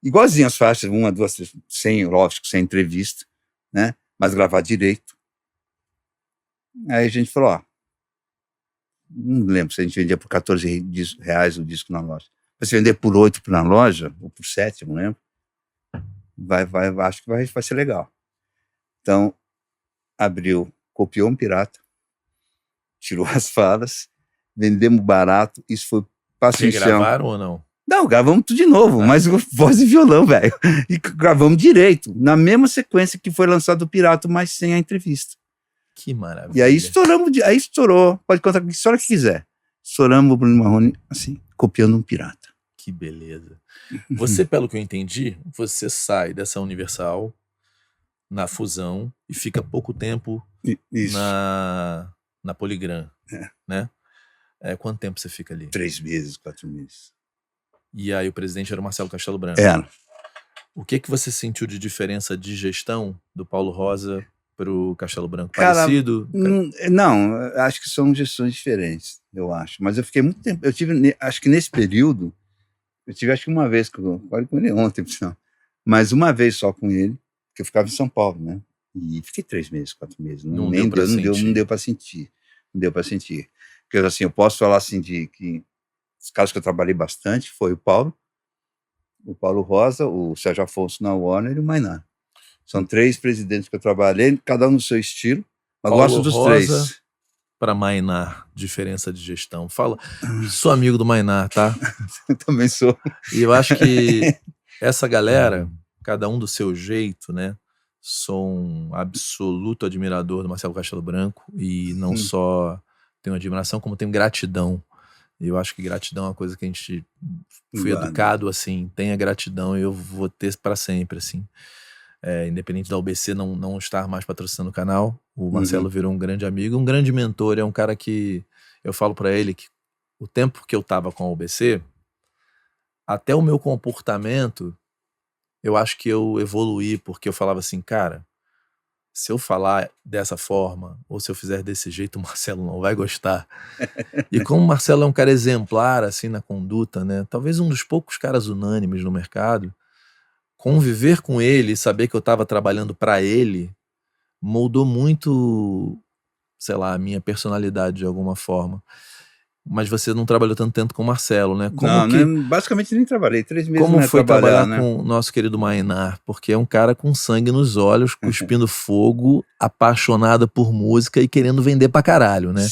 igualzinho as faixas, 1, 2, 3, sem, lógico, sem entrevista, né? Mas gravar direito. Aí a gente falou, não lembro se a gente vendia por R$14 o disco na loja. Mas se vender por 8 na loja, ou por 7, não lembro, acho que vai ser legal. Então, Abril, copiou um pirata, tirou as falas, vendemos barato, isso foi passo inicial. Gravaram ou não? Não, gravamos tudo de novo, mas voz e violão, velho. E gravamos direito, na mesma sequência que foi lançado o Pirata, mas sem a entrevista. Que maravilha. E aí estourou, pode contar a história que quiser. Estouramos o Bruno Marrone, assim, copiando um pirata. Que beleza. Você, pelo que eu entendi, você sai dessa Universal na Fusão e fica pouco tempo na Poligram, né? Quanto tempo você fica ali? 3 meses, 4 meses. E aí o presidente era o Marcelo Castelo Branco. O que você sentiu de diferença de gestão do Paulo Rosa pro Castelo Branco? Parecido? Não, acho que são gestões diferentes, eu acho. Mas eu fiquei muito tempo. Acho que nesse período, eu tive acho que uma vez, quase com ele ontem, mas uma vez só com ele, porque eu ficava em São Paulo, né? E fiquei 3 meses, 4 meses. Não deu para sentir. Não deu para sentir. Porque assim, eu posso falar assim de que os casos que eu trabalhei bastante foi o Paulo Rosa, o Sérgio Afonso na Warner e o Maynar. São 3 presidentes que eu trabalhei, cada um no seu estilo, mas Paulo gosto dos Rosa 3. Para Maynar, diferença de gestão. Fala, sou amigo do Maynar, tá? Eu também sou. E eu acho que essa galera, cada um do seu jeito, né? Sou um absoluto admirador do Marcelo Castelo Branco e não só tenho admiração, como tenho gratidão. Eu acho que gratidão é uma coisa que a gente fui educado assim, tenha gratidão e eu vou ter para sempre, assim. Independente da UBC não estar mais patrocinando o canal, o Marcelo virou um grande amigo, um grande mentor, é um cara que eu falo para ele que o tempo que eu tava com a UBC, até o meu comportamento, eu acho que eu evoluí, porque eu falava assim, cara, se eu falar dessa forma, ou se eu fizer desse jeito, o Marcelo não vai gostar. E como o Marcelo é um cara exemplar, assim, na conduta, né? Talvez um dos poucos caras unânimes no mercado, conviver com ele, saber que eu estava trabalhando para ele, moldou muito, sei lá, a minha personalidade de alguma forma. Mas você não trabalhou tanto tempo com o Marcelo, né? Basicamente nem trabalhei, 3 meses. Como foi trabalhar com o nosso querido Maynar? Porque é um cara com sangue nos olhos, cuspindo fogo, apaixonado por música e querendo vender pra caralho, né?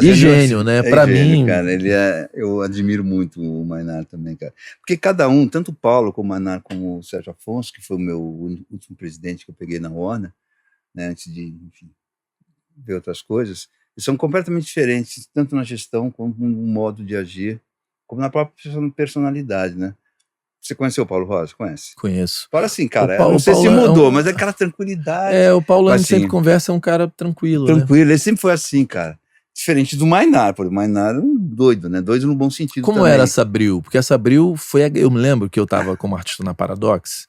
E gênio, né? Pra mim... Cara, eu admiro muito o Maynar também, cara. Porque cada um, tanto o Paulo como o Maynar, como o Sérgio Afonso, que foi o meu último presidente que eu peguei na Warner, né, antes de, enfim, ver outras coisas, eles são completamente diferentes, tanto na gestão como no modo de agir, como na própria personalidade, né? Você conheceu o Paulo Rosa? Conhece? Conheço. Fala assim, cara, eu não sei se mudou, mas é aquela tranquilidade. O Paulo, a gente sempre conversa, é um cara tranquilo, Tranquilo, ele sempre foi assim, cara. Diferente do Maynar, porque o Maynar é um doido, né? Doido no bom sentido. Como também. Era essa Abril? Porque essa Abril foi... Eu me lembro que eu tava como artista na Paradox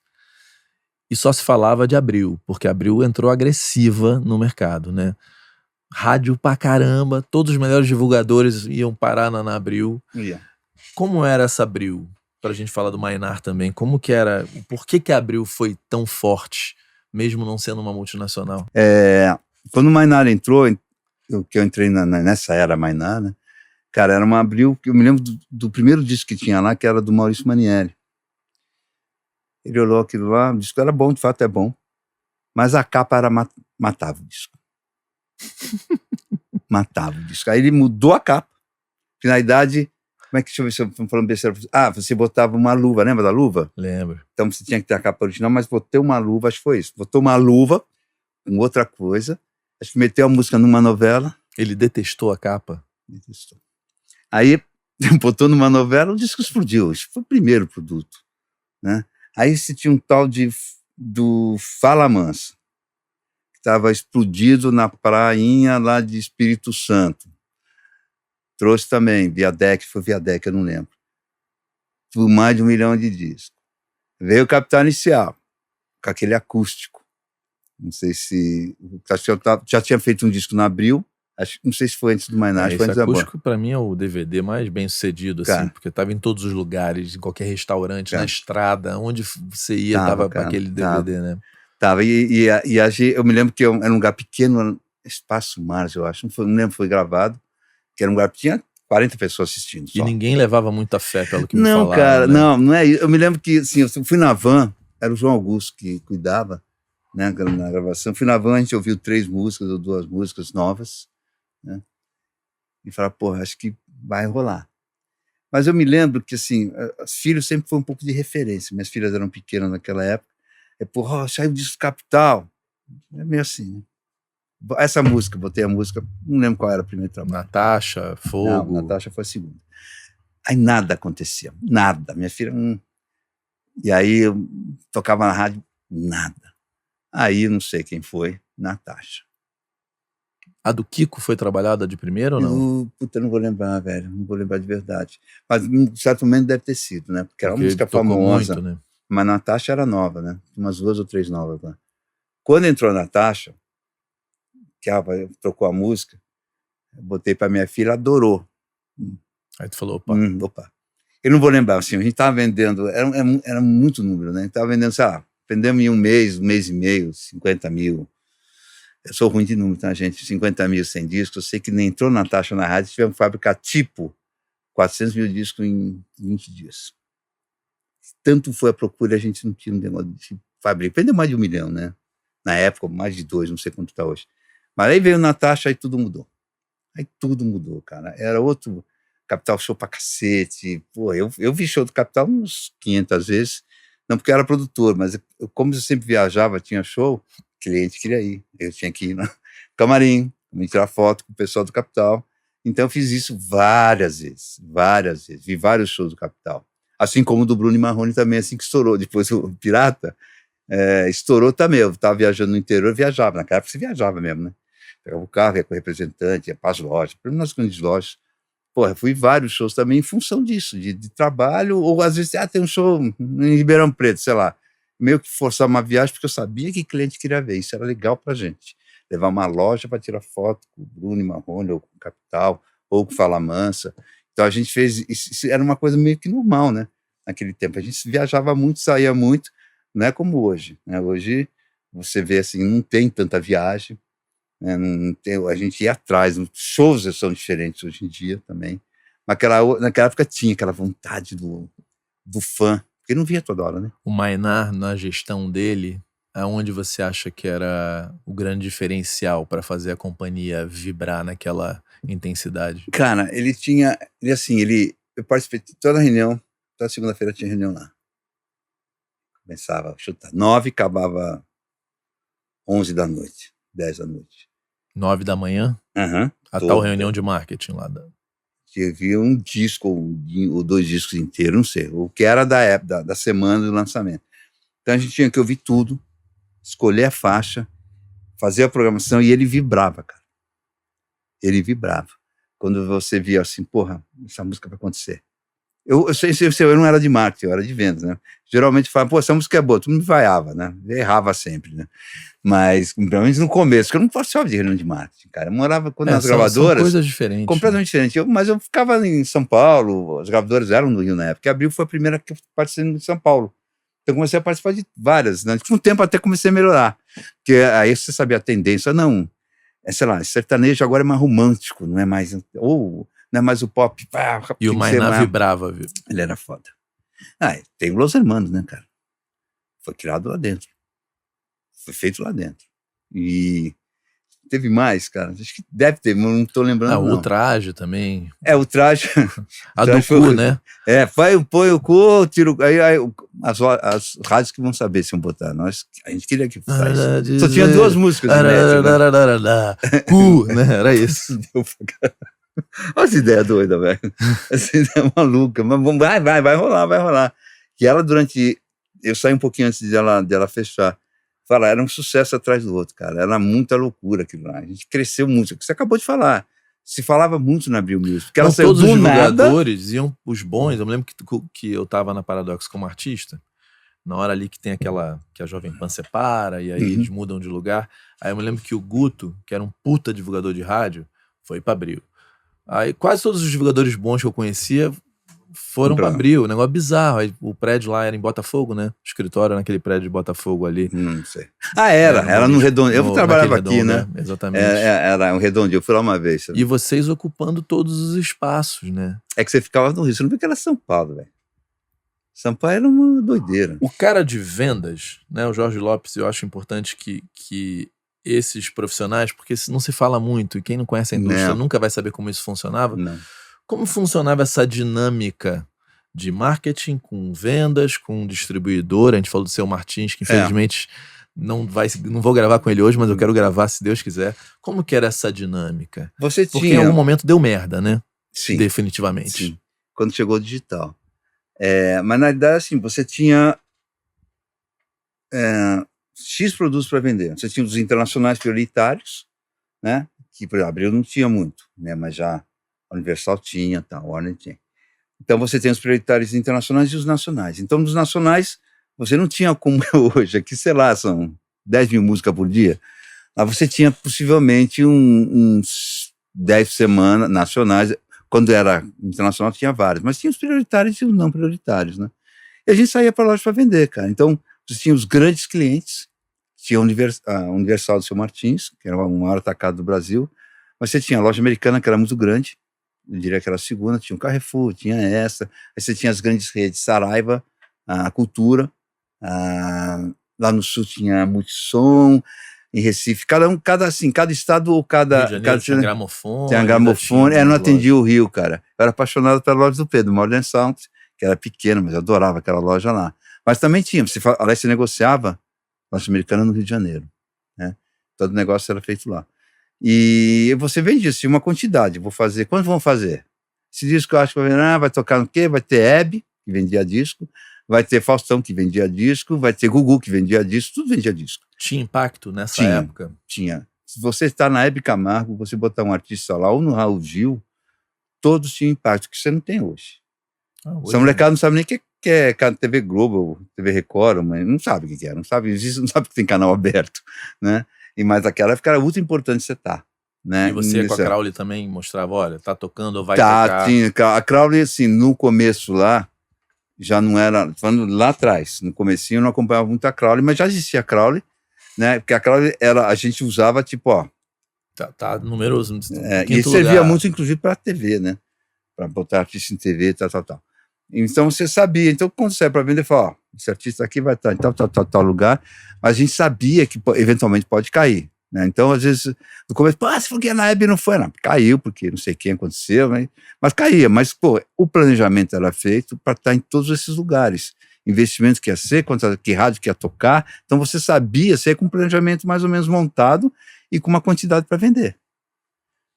e só se falava de Abril, porque Abril entrou agressiva no mercado, né? Rádio pra caramba, todos os melhores divulgadores iam parar na Abril. Como era essa Abril? Pra gente falar do Maynar também. Como que era? Por que a Abril foi tão forte, mesmo não sendo uma multinacional? Quando o Maynar entrou, que eu entrei nessa era Maynar, né? Cara, era uma Abril que eu me lembro do primeiro disco que tinha lá, que era do Maurício Manieri. Ele olhou aquilo lá, o disco era bom, de fato é bom, mas a capa matava o disco. Matava o disco. Aí ele mudou a capa. Finalidade, como é que, deixa eu ver se eu tô falando besteira. Você botava uma luva, lembra da luva? Lembro. Então você tinha que ter a capa original, mas botei uma luva, acho que foi isso. Botou uma luva com outra coisa, acho que meteu a música numa novela. Ele detestou a capa? Detestou. Aí botou numa novela, o disco explodiu. Isso foi o primeiro produto, né? Aí você tinha um tal do Fala Mansa, que estava explodido na prainha lá de Espírito Santo. Trouxe também Viadec, eu não lembro. Por mais de 1 milhão de discos. Veio o Capital Inicial, com aquele acústico. Não sei se... Já tinha feito um disco na Abril, não sei se foi antes do Maynar. Esse acústico, pra mim, é o DVD mais bem sucedido, assim, porque tava em todos os lugares, em qualquer restaurante, na estrada, onde você ia, tava aquele DVD, né? Tava, eu me lembro que era um lugar pequeno, Espaço Mars, eu acho, não lembro, foi gravado, que era um lugar que tinha 40 pessoas assistindo só. E ninguém levava muita fé, pelo que me falaram. Não, cara, né? não é isso. Eu me lembro que, assim, eu fui na van, era o João Augusto que cuidava, né, na gravação. Fui na van, a gente ouviu 3 músicas ou 2 músicas novas, né? E falar, porra, acho que vai rolar. Mas eu me lembro que, assim, os filhos sempre foi um pouco de referência. Minhas filhas eram pequenas naquela época. Porra, saiu o disco Capital. É meio assim, né? Essa música, botei a música, não lembro qual era o primeiro trabalho. Natasha, Fogo. Não, Natasha foi a segunda. Aí nada acontecia, nada. Minha filha... E aí eu tocava na rádio, nada. Aí não sei quem foi, Natasha. A do Kiko foi trabalhada de primeira ou não? Puta, eu não vou lembrar, velho. Não vou lembrar de verdade. Mas em certo momento deve ter sido, né? Porque era uma música famosa. Muito, né? Mas Natasha era nova, né? Umas 2 ou 3 novas lá. Quando entrou a Natasha, que ela trocou a música, eu botei pra minha filha, adorou. Aí tu falou, opa. Opa. Eu não vou lembrar, assim, a gente tava vendendo, era muito número, né? Tava vendendo, sei lá, vendemos em um mês e meio, 50 mil. Eu sou ruim de número, tá, gente? 50 mil sem discos. Eu sei que nem entrou Natasha na rádio, tivemos que fabricar tipo 400 mil discos em 20 dias. Tanto foi a procura, a gente não tinha um negócio de fabricar. Vendeu mais de 1 milhão, né? Na época, mais de 2, não sei quanto está hoje. Mas aí veio Natasha, aí tudo mudou. Aí tudo mudou, cara. Era outro Capital show pra cacete. Pô, eu vi show do Capital uns 500 vezes. Não porque eu era produtor, mas como eu sempre viajava, tinha show, cliente queria ir. Eu tinha que ir no camarim, me tirar foto com o pessoal do Capital. Então eu fiz isso várias vezes. Vi vários shows do Capital. Assim como o do Bruno e Marrone também, assim que estourou. Depois o Pirata estourou também. Eu estava viajando no interior, eu viajava. Naquela época você viajava mesmo, né? Pegava o carro, ia com o representante, ia para as lojas, para nas grandes lojas. Pô, eu fui vários shows também em função disso, de trabalho, ou às vezes, tem um show em Ribeirão Preto, sei lá, meio que forçar uma viagem, porque eu sabia que cliente queria ver, isso era legal pra gente. Levar uma loja para tirar foto com o Bruno e Marrone, ou com o Capital, ou com o Fala Mansa. Então a gente fez, isso era uma coisa meio que normal, né? Naquele tempo, a gente viajava muito, saía muito, não é como hoje, né? Hoje, você vê assim, não tem tanta viagem, né? Não tem, a gente ia atrás, os shows são diferentes hoje em dia também, mas naquela época tinha aquela vontade do fã, porque não via toda hora, né? O Maynard, na gestão dele, aonde você acha que era o grande diferencial para fazer a companhia vibrar naquela intensidade? Cara, eu participei de toda a reunião, toda segunda-feira tinha reunião lá. Começava a chutar 9, acabava 11 da noite, 10 da noite. 9 da manhã? Uhum, a tal reunião de marketing lá. Havia um disco ou 2 discos inteiros, não sei, o que era da época, da semana do lançamento. Então a gente tinha que ouvir tudo, escolher a faixa, fazer a programação, e ele vibrava, cara. Ele vibrava. Quando você via assim, porra, essa música vai acontecer. Eu não era de marketing, eu era de vendas, né? Geralmente falava, pô, essa música é boa, tudo me vaiava, né? Eu errava sempre, né? Mas, pelo menos no começo, porque eu não participava de reunião de marketing, cara. Eu morava nas gravadoras. São coisas diferentes. Completamente diferentes. Mas eu ficava em São Paulo, as gravadoras eram no Rio na época, e Abril foi a primeira que eu participei em São Paulo. Então eu comecei a participar de várias, né? Com o tempo até comecei a melhorar. Porque aí você sabia a tendência, não, sei lá, sertanejo agora é mais romântico, não é mais... não é mais o pop. E o Maynard vibrava, viu? Ele era foda. Tem o Los Hermanos, né, cara? Foi criado lá dentro. Foi feito lá dentro. E teve mais, cara. Acho que deve ter, mas não tô lembrando. O Traje também. O Traje. A do cu, né? Põe o cu, tiro. Aí as rádios que vão saber se vão botar. A gente queria que faz. Só tinha 2 músicas. Cu, né? Era isso. Olha essa ideia doida, velho. Essa ideia maluca. Mas vai rolar. E ela, eu saí um pouquinho antes dela fechar. Era um sucesso atrás do outro, cara. Era muita loucura aquilo lá. A gente cresceu muito. Você acabou de falar. Se falava muito na Abril Music. Porque ela saiu todos do os divulgadores iam, os bons. Eu me lembro que eu tava na Paradox como artista. Na hora ali que tem que a Jovem Pan separa, e aí eles mudam de lugar. Aí eu me lembro que o Guto, que era um puta divulgador de rádio, foi pra Abril. Aí quase todos os divulgadores bons que eu conhecia foram pra Abril, um negócio bizarro. Aí, o prédio lá era em Botafogo, né? O escritório era naquele prédio de Botafogo ali. Não sei. Era no Redondinho. Eu trabalhava aqui, né? Exatamente. Era um Redondinho, eu fui lá uma vez. Sabe? E vocês ocupando todos os espaços, né? É que você ficava no Rio, você não vê que era São Paulo, velho. São Paulo era uma doideira. O cara de vendas, né? O Jorge Lopes, eu acho importante que esses profissionais, porque não se fala muito, e quem não conhece a indústria nunca vai saber como isso funcionava. Não. Como funcionava essa dinâmica de marketing com vendas, com distribuidor? A gente falou do Seu Martins, que infelizmente não vou gravar com ele hoje, mas eu quero gravar se Deus quiser. Como que era essa dinâmica? Porque em algum momento deu merda, né? Sim. Definitivamente. Sim. quando chegou o digital. Mas na verdade, assim, você tinha X produtos para vender. Você tinha os internacionais prioritários, né? Que, por exemplo, Abril não tinha muito, né? Mas já a Universal tinha, tá, a Warner tinha. Então você tem os prioritários internacionais e os nacionais. Então, nos nacionais, você não tinha como hoje, aqui, sei lá, são 10 mil músicas por dia. Lá você tinha possivelmente uns 10 semanas nacionais. Quando era internacional tinha vários, mas tinha os prioritários e os não prioritários, né? E a gente saía para a loja para vender, cara. Então, você tinha os grandes clientes, tinha a Universal do Seu Martins, que era o maior atacado do Brasil, mas você tinha a loja americana, que era muito grande, eu diria que era a segunda, tinha o Carrefour, tinha essa, aí você tinha as grandes redes, Saraiva, a Cultura, lá no Sul tinha Multissom, em Recife, cada estado ou cada... Rio de Janeiro tinha Gramofone. Tinha Gramofone, não atendia o Rio, cara. Eu era apaixonado pela loja do Pedro, Modern Sound, que era pequena, mas eu adorava aquela loja lá. Mas também tinha, você negociava norte-americana no Rio de Janeiro, né? Todo negócio era feito lá. E você vendia assim, uma quantidade, vou fazer, quanto vão fazer? Esse disco eu acho que vai tocar no quê? Vai ter Hebe, que vendia disco, vai ter Faustão, que vendia disco, vai ter Gugu, que vendia disco, tudo vendia disco. Tinha impacto nessa época? Tinha. Se você está na Hebe Camargo, você botar um artista lá, ou no Raul Gil, todos tinham impacto, que você não tem hoje. Essa molecada não sabe nem o que é TV Globo, TV Record, mas não sabe o que é, não sabe que tem canal aberto, né? Mas naquela época era muito importante você estar. Né? E você com a Crowley também mostrava, olha, tá tocando ou vai tocar? Sim, a Crowley, assim, no começo lá, já não era, falando lá atrás, no comecinho eu não acompanhava muito a Crowley, mas já existia a Crowley, né? Porque a Crowley, a gente usava, tipo, ó... Tá numeroso. E servia muito, inclusive, pra TV, né? Pra botar artista em TV, tal. Então você sabia, então quando você é para vender, fala, ó, esse artista aqui vai estar em tal lugar, mas a gente sabia que eventualmente pode cair, né? Então às vezes, no começo, você falou que na Hebe não foi, não, caiu, porque não sei quem aconteceu, mas caía, mas pô, o planejamento era feito para estar em todos esses lugares, investimento que ia ser, que rádio que ia tocar, então você sabia, você ia com um planejamento mais ou menos montado e com uma quantidade para vender.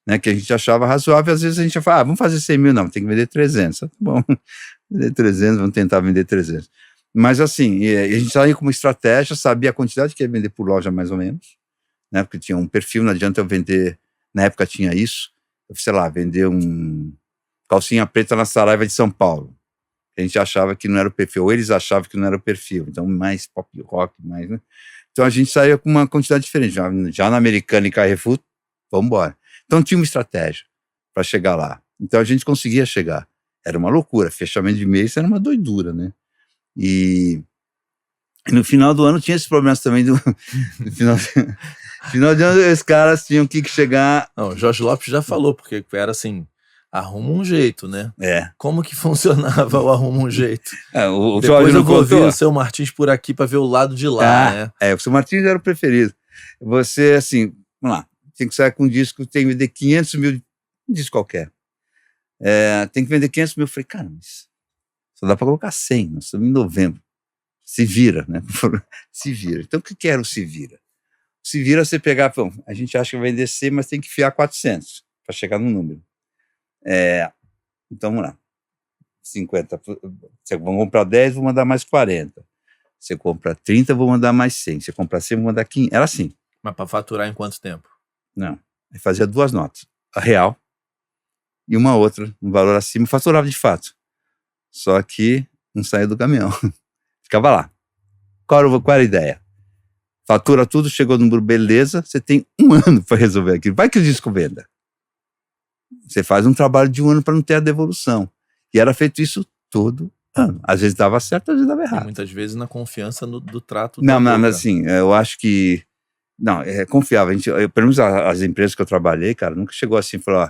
Né, que a gente achava razoável, às vezes a gente ia falar, vamos fazer 100 mil, não, tem que vender 300, tá bom, vender 300, vamos tentar vender 300, mas assim, a gente saía com uma estratégia, sabia a quantidade que ia vender por loja mais ou menos, né, porque tinha um perfil, não adianta eu vender, na época tinha isso, sei lá, vender um calcinha preta na Saraiva de São Paulo, a gente achava que não era o perfil, ou eles achavam que não era o perfil, então mais pop rock, mais, né, então a gente saía com uma quantidade diferente, já na Americana e Carrefour, vamos embora. Então tinha uma estratégia para chegar lá. Então a gente conseguia chegar. Era uma loucura. Fechamento de mês era uma doidura, né? E no final do ano tinha esses problemas também no final de ano os caras tinham que chegar... Não, o Jorge Lopes já falou, porque era assim, arruma um jeito, né? Como que funcionava o arruma um jeito? O Depois Jorge eu vou ver o Seu Martins por aqui para ver o lado de lá, né? O Seu Martins era o preferido. Você, assim, vamos lá, tem que sair com um disco, tem que vender 500 mil, um disco qualquer. Tem que vender 500 mil. Eu falei, cara, mas só dá para colocar 100, nós estamos em novembro. Se vira, né? Se vira. Então, o que era o se vira? Se vira você pegar, bom, a gente acha que vai vender 100, mas tem que enfiar 400 para chegar no número. Então, vamos lá. 50. Você vai comprar 10, vou mandar mais 40. Você compra 30, vou mandar mais 100. Você compra 100, vou mandar 15. Era assim. Mas para faturar em quanto tempo? Não. Eu fazia 2 notas. A real e uma outra, um valor acima. Faturava de fato. Só que não saía do caminhão. Ficava lá. Qual era a ideia? Fatura tudo, chegou no número, beleza. Você tem 1 ano para resolver aquilo. Vai que o disco venda. Você faz um trabalho de 1 ano para não ter a devolução. E era feito isso todo ano. Às vezes dava certo, às vezes dava errado. E muitas vezes na confiança do trato. Não, mas assim, eu acho que... Não, é confiável. Pelo menos as empresas que eu trabalhei, cara, nunca chegou assim e falou,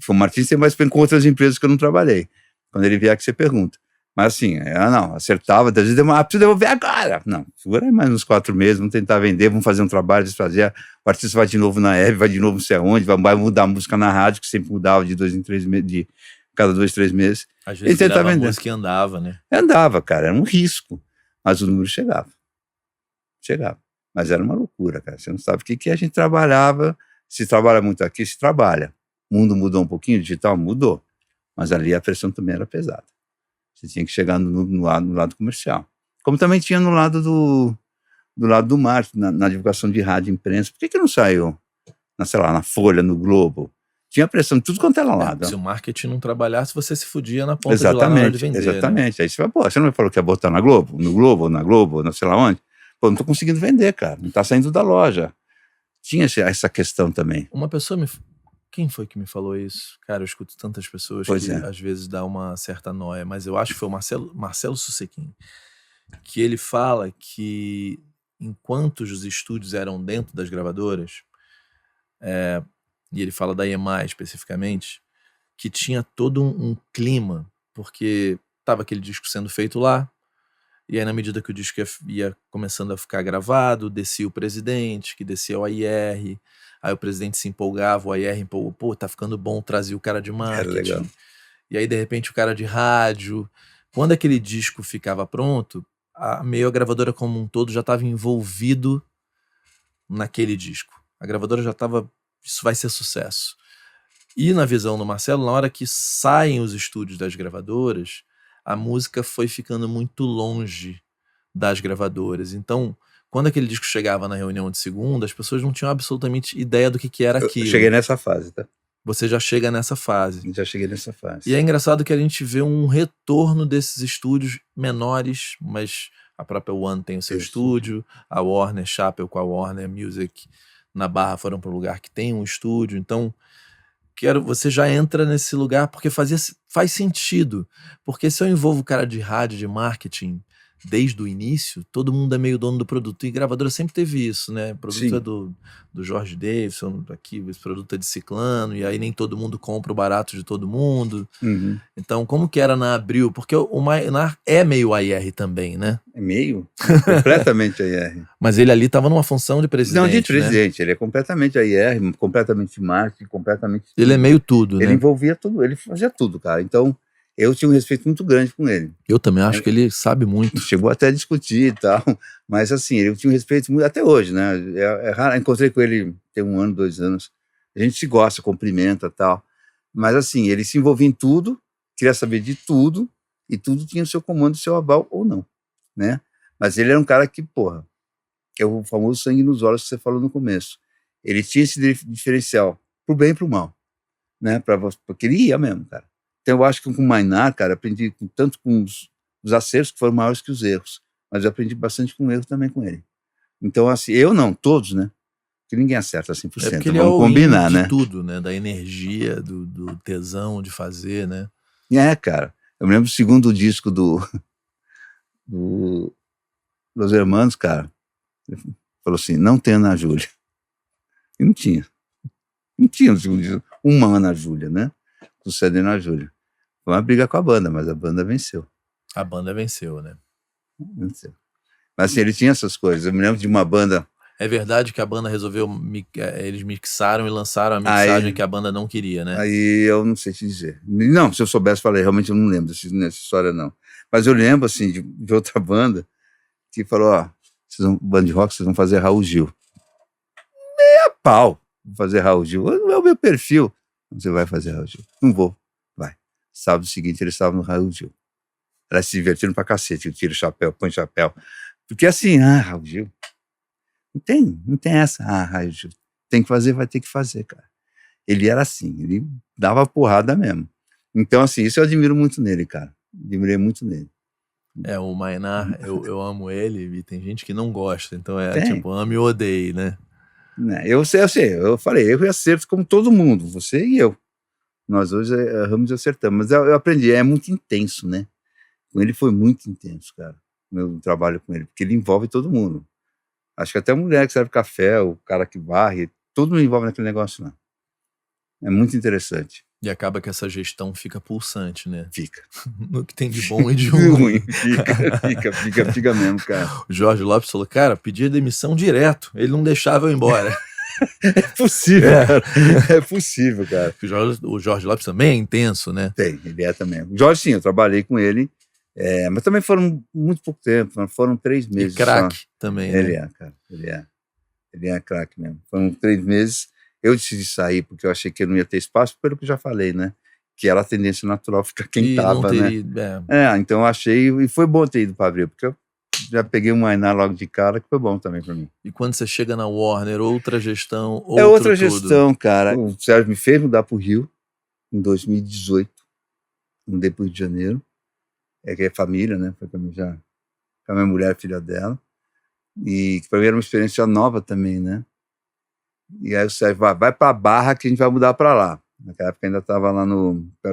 o Martins tem mais bem com outras empresas que eu não trabalhei. Quando ele vier que você pergunta. Mas assim, não, acertava, às vezes preciso devolver agora. Não, segura mais uns 4 meses, vamos tentar vender, vamos fazer um trabalho, desfazer. O artista vai de novo na Hebe, vai de novo não sei aonde, vai mudar a música na rádio, que sempre mudava de 2 em 3 meses, de cada 2, 3 meses. Às vezes virava a música e andava, né? Andava, cara, era um risco. Mas o número chegava. Mas era uma loucura, cara. Você não sabe o que a gente trabalhava. Se trabalha muito aqui, se trabalha. O mundo mudou um pouquinho, o digital mudou. Mas ali a pressão também era pesada. Você tinha que chegar no lado comercial. Como também tinha no lado do marketing, na divulgação de rádio e imprensa. Por que não saiu, sei lá, na Folha, no Globo? Tinha pressão de tudo quanto era lado. Se o marketing não trabalhasse, você se fudia na ponta de lá na hora de vender. Exatamente. Né? Aí você fala, pô, você não falou que ia botar na Globo? No Globo, na Globo, não sei lá onde? Pô, não tô conseguindo vender, cara. Não tá saindo da loja. Tinha essa questão também. Uma pessoa Quem foi que me falou isso? Cara, eu escuto tantas pessoas que às vezes dá uma certa noia, mas eu acho que foi o Marcelo Susequim, que ele fala que enquanto os estúdios eram dentro das gravadoras, e ele fala da EMI especificamente, que tinha todo um clima, porque estava aquele disco sendo feito lá, e aí na medida que o disco ia começando a ficar gravado, descia o presidente, que descia o AIR, aí o presidente se empolgava, o AIR empolgou, pô, tá ficando bom, trazia o cara de marketing. Legal. E aí de repente o cara de rádio. Quando aquele disco ficava pronto, a gravadora como um todo já estava envolvido naquele disco. A gravadora já estava, isso vai ser sucesso. E na visão do Marcelo, na hora que saem os estúdios das gravadoras, a música foi ficando muito longe das gravadoras. Então, quando aquele disco chegava na reunião de segunda, as pessoas não tinham absolutamente ideia do que era aquilo. Eu cheguei nessa fase, tá? Você já chega nessa fase. Já cheguei nessa fase. E é engraçado que a gente vê um retorno desses estúdios menores, mas a própria One tem o seu estúdio, a Warner Chappell com a Warner Music na Barra foram para um lugar que tem um estúdio. Então, você já entra nesse lugar porque faz sentido. Porque se eu envolvo o cara de rádio, de marketing, desde o início, todo mundo é meio dono do produto. E gravadora sempre teve isso, né? O produto é do George Davidson, aqui, esse produto é de Ciclano, e aí nem todo mundo compra o barato de todo mundo. Uhum. Então, como que era na Abril? Porque o Maynard é meio AIR também, né? É meio? Completamente AIR. Mas ele ali estava numa função de presidente, não, de presidente. Né? Ele é completamente AIR, completamente marketing, completamente... Ele é meio tudo, ele né? Ele envolvia tudo, ele fazia tudo, cara. Então... eu tinha um respeito muito grande com ele. Eu também acho que ele sabe muito. Chegou até a discutir e tal, mas assim, ele tinha um respeito muito, até hoje, né? É raro, encontrei com ele tem 1 ano, 2 anos, a gente se gosta, cumprimenta e tal, mas assim, ele se envolvia em tudo, queria saber de tudo, e tudo tinha o seu comando, o seu aval ou não, né? Mas ele era um cara que, porra, é o famoso sangue nos olhos que você falou no começo. Ele tinha esse diferencial, pro bem e pro mal, né? Porque ele ia mesmo, cara. Então eu acho que com o Maynard, cara, aprendi tanto com os acertos que foram maiores que os erros, mas eu aprendi bastante com o erro também com ele. Então assim, eu não, todos, né? Porque ninguém acerta 100%, porque ele vamos combinar, né? De tudo, né? Da energia, do tesão de fazer, né? Cara, eu me lembro do segundo disco do Los Hermanos, cara, ele falou assim, não tem Ana Júlia. E não tinha no segundo disco uma Ana Júlia, né? Sucedendo a Júlia. Foi uma briga com a banda, mas a banda venceu. A banda venceu, né? Venceu. Mas assim, ele tinha essas coisas. Eu me lembro de uma banda... É verdade que a banda resolveu... Eles mixaram e lançaram a mixagem que a banda não queria, né? Aí eu não sei te dizer. Não, se eu soubesse, falei, realmente eu não lembro dessa história, não. Mas eu lembro, assim, de outra banda que falou, ó, banda de rock, vocês vão fazer Raul Gil. Meia pau fazer Raul Gil. Não é o meu perfil. Você vai fazer Raul Gil? Não vou. Vai. Sábado seguinte, eles estavam no Raul Gil. Elas se divertiram pra cacete. Tira o chapéu, põe o chapéu. Porque assim, Raul Gil. Não tem essa. Raul Gil. Tem que fazer, vai ter que fazer, cara. Ele era assim, ele dava porrada mesmo. Então, assim, isso eu admiro muito nele, cara. Admirei muito nele. O Maynard, eu amo ele e tem gente que não gosta. Então tipo, ame ou odeie, né? Eu sei, eu falei, erro e acerto como todo mundo, você e eu. Nós hoje erramos e acertamos, mas eu aprendi, é muito intenso, né? Com ele foi muito intenso, cara, o meu trabalho com ele, porque ele envolve todo mundo. Acho que até a mulher que serve café, o cara que varre, todo mundo envolve naquele negócio lá. É muito interessante. E acaba que essa gestão fica pulsante, né? Fica. No que tem de bom e de ruim. Fica mesmo, cara. O Jorge Lopes falou, cara, pedia demissão direto. Ele não deixava eu ir embora. É possível, cara. É possível, cara. O Jorge Lopes também é intenso, né? Tem, ele é também. O Jorge, sim, eu trabalhei com ele, mas também foram muito pouco tempo, foram 3 meses. E craque também, ele né? Cara. Ele é craque mesmo. Foram 3 meses. Eu decidi sair porque eu achei que eu não ia ter espaço, pelo que eu já falei, né? que era a tendência natural ficar quem estava, né? Então eu achei, e foi bom ter ido para Abril, porque eu já peguei um Ainá logo de cara, que foi bom também para mim. E quando você chega na Warner, outra gestão, outra gestão, cara. O Sérgio me fez mudar para o Rio, em 2018, mudei para o Rio de Janeiro, que é família, né? Foi com a minha mulher, filha dela, e que para mim era uma experiência nova também, né? E aí o Sérgio vai para a Barra que a gente vai mudar para lá. Naquela época ainda estava lá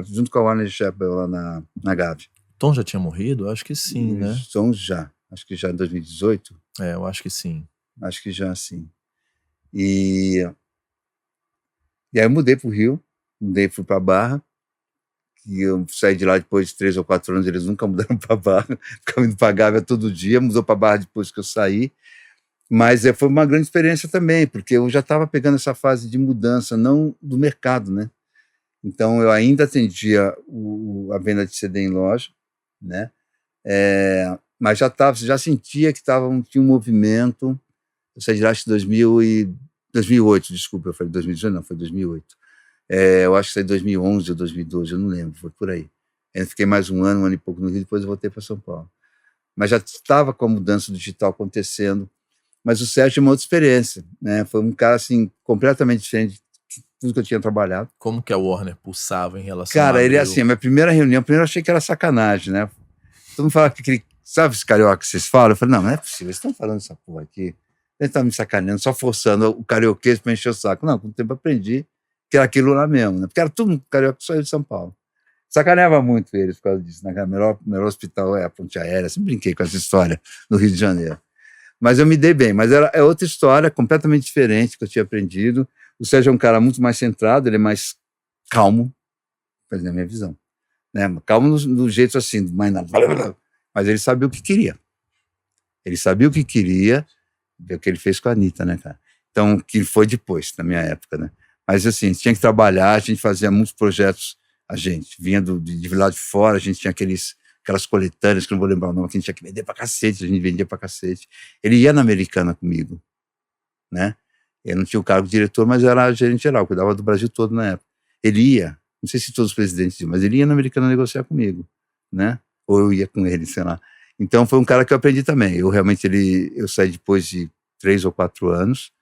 junto com a Warner Chappell, lá na Gávea. Tom já tinha morrido? Acho que sim, né? Tom já. Acho que já em 2018. Eu acho que sim. Acho que já, sim. E aí eu mudei para o Rio, fui para a Barra, e eu saí de lá depois de 3 ou 4 anos, eles nunca mudaram para a Barra, ficavam indo para a Gávea todo dia, mudou para a Barra depois que eu saí. Mas foi uma grande experiência também, porque eu já estava pegando essa fase de mudança, não do mercado, né? Então, eu ainda atendia a venda de CD em loja, né? Mas já sentia que tinha um movimento. Eu saí de lá em 2008, desculpa, eu falei 2018, não, foi 2008. Eu acho que saí em 2011 ou 2012, eu não lembro, foi por aí. Eu fiquei mais um ano e pouco no Rio, depois eu voltei para São Paulo. Mas já estava com a mudança digital acontecendo. Mas o Sérgio é uma outra experiência, né? Foi um cara, assim, completamente diferente de tudo que eu tinha trabalhado. Como que a Warner pulsava em relação Cara, ele, assim, a minha primeira reunião, primeiro eu achei que era sacanagem, né? Todo mundo falava que sabe esse carioca que vocês falam? Eu falei, não é possível, eles estão falando essa porra aqui. Eles estão me sacaneando, só forçando o carioquês para encher o saco. Não, com o tempo eu aprendi que era aquilo lá mesmo, né? Porque era tudo carioca, só eu de São Paulo. Sacaneava muito eles por causa disso, né? O melhor hospital é a Ponte Aérea, sempre brinquei com essa história no Rio de Janeiro. Mas eu me dei bem, mas é outra história, completamente diferente que eu tinha aprendido. O Sérgio é um cara muito mais centrado, ele é mais calmo, na minha visão. Né? Calmo no jeito assim, mais nada. Mas ele sabia o que queria. Ele sabia o que queria, ver o que ele fez com a Anitta, né, cara? Então, que foi depois, na minha época, né? Mas assim, a gente tinha que trabalhar, a gente fazia muitos projetos, a gente vinha de lá de fora, a gente tinha aquelas coletâneas, que eu não vou lembrar o nome, que a gente tinha que vender pra cacete, a gente vendia pra cacete. Ele ia na Americana comigo, né? Eu não tinha o cargo de diretor, mas eu era gerente geral, cuidava do Brasil todo na época. Ele ia, não sei se todos os presidentes iam, mas ele ia na Americana negociar comigo, né? Ou eu ia com ele, sei lá. Então foi um cara que eu aprendi também. Eu saí depois de 3 ou 4 anos,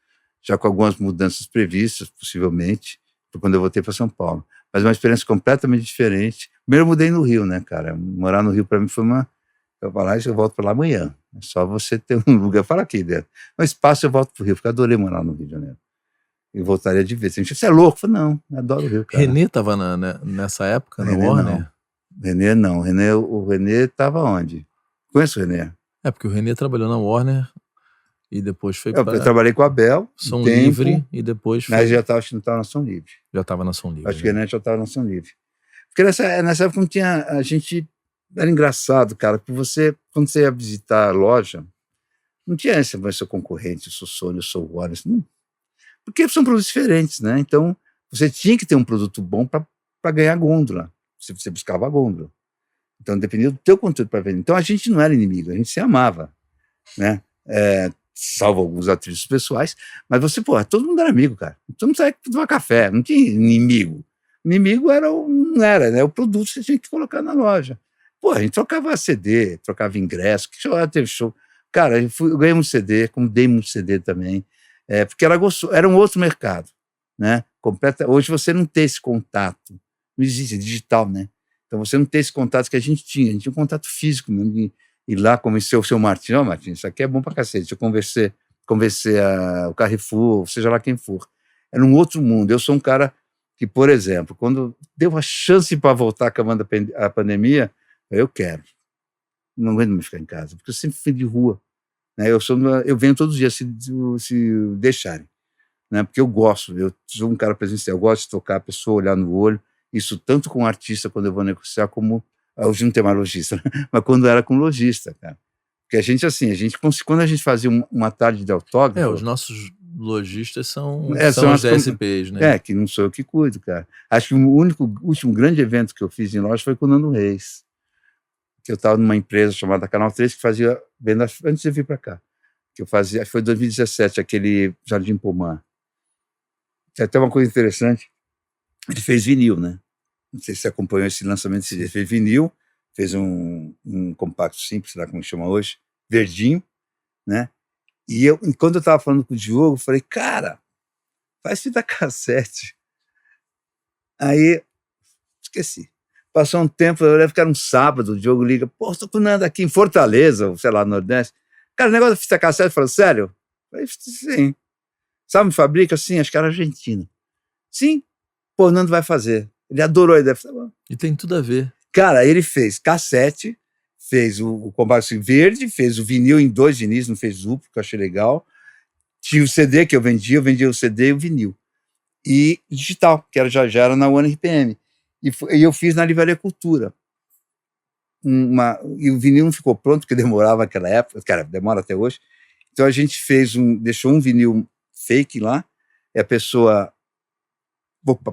já com algumas mudanças previstas, possivelmente, quando eu voltei para São Paulo. Mas uma experiência completamente diferente. Primeiro eu mudei no Rio, né, cara? Morar no Rio para mim foi eu vou lá e eu volto para lá amanhã. É só você ter um lugar para aqui dentro. Um espaço eu volto para o Rio, porque eu adorei morar no Rio de Janeiro. E voltaria de vez. Você é louco? Eu falei, não, eu adoro o Rio, cara. Renê estava nessa época, na Warner? Não. Renê não. O Renê estava onde? Conheço o Renê. Porque o Renê trabalhou na Warner e depois foi para... Eu trabalhei com a Bel. Som Livre e depois foi... Mas já estava na Som Livre. Já estava na Som Livre. Acho que o Renê já estava na Som Livre. Porque nessa época não tinha... A gente... Era engraçado, cara, porque quando você ia visitar a loja, não tinha esse, eu sou concorrente, eu sou Sony, eu sou Warner. Não. Porque são produtos diferentes, né? Então, você tinha que ter um produto bom para ganhar gôndola. Você buscava a gôndola. Então, dependia do teu conteúdo para vender. Então, a gente não era inimigo, a gente se amava, né? Salvo alguns atritos pessoais, mas todo mundo era amigo, cara. Todo mundo saía tomar café, não tinha inimigo. Inimigo não era, né? O produto que você tinha que colocar na loja. A gente trocava CD, trocava ingresso, teve show. Cara, eu ganhei muito CD, como dei muito CD também, porque era um outro mercado, né? Hoje você não tem esse contato, não existe, é digital, né? Então você não tem esse contato que a gente tinha um contato físico mesmo, de ir lá convencer o seu Martim, Martim, isso aqui é bom pra cacete, deixa eu convencer o Carrefour, seja lá quem for. Era um outro mundo. Eu sou um cara que, por exemplo, quando deu a chance para voltar acabando a pandemia, eu quero. Não aguento mais ficar em casa, porque eu sempre fui de rua. Né? Eu venho todos os dias, se deixarem. Né? Porque eu sou um cara presencial, eu gosto de tocar a pessoa, olhar no olho, isso tanto com artista, quando eu vou negociar, como... Hoje não tem mais lojista, né? Mas quando era com lojista, cara. Porque quando a gente fazia uma tarde de autógrafo... os nossos lojistas são os DSPs, né? Que não sou eu que cuido, cara. Acho que o último grande evento que eu fiz em loja foi com o Nando Reis. Que eu estava numa empresa chamada Canal 3 que fazia venda antes de vir para cá. Que eu fazia, foi em 2017, aquele Jardim Pomar. Tem até uma coisa interessante, ele fez vinil, né? não sei se você acompanhou esse lançamento desse dia, fez vinil, fez um compacto simples, sei lá como chama hoje, verdinho, né? E quando eu estava falando com o Diogo, eu falei, cara, faz fita cassete. Aí, esqueci. Passou um tempo, eu lembro que era um sábado, o Diogo liga, pô, estou com o Nando aqui em Fortaleza, ou sei lá, no Nordeste. Cara, o negócio da fita cassete, eu falei, sério? Eu falei, sim. Sabe, fabrica? Sim, acho que era argentino. Sim, pô, o Nando vai fazer. Ele adorou a ideia. Falei, tá bom. E tem tudo a ver. Cara, ele fez cassete, fez o compacto verde, fez o vinil em 2 vinis, não fez duplo, que eu achei legal. Tinha o CD que eu vendia o CD e o vinil. E digital, que já era na One RPM. E eu fiz na Livraria Cultura. E o vinil não ficou pronto, porque demorava naquela época, cara, demora até hoje. Então a gente deixou um vinil fake lá, e a pessoa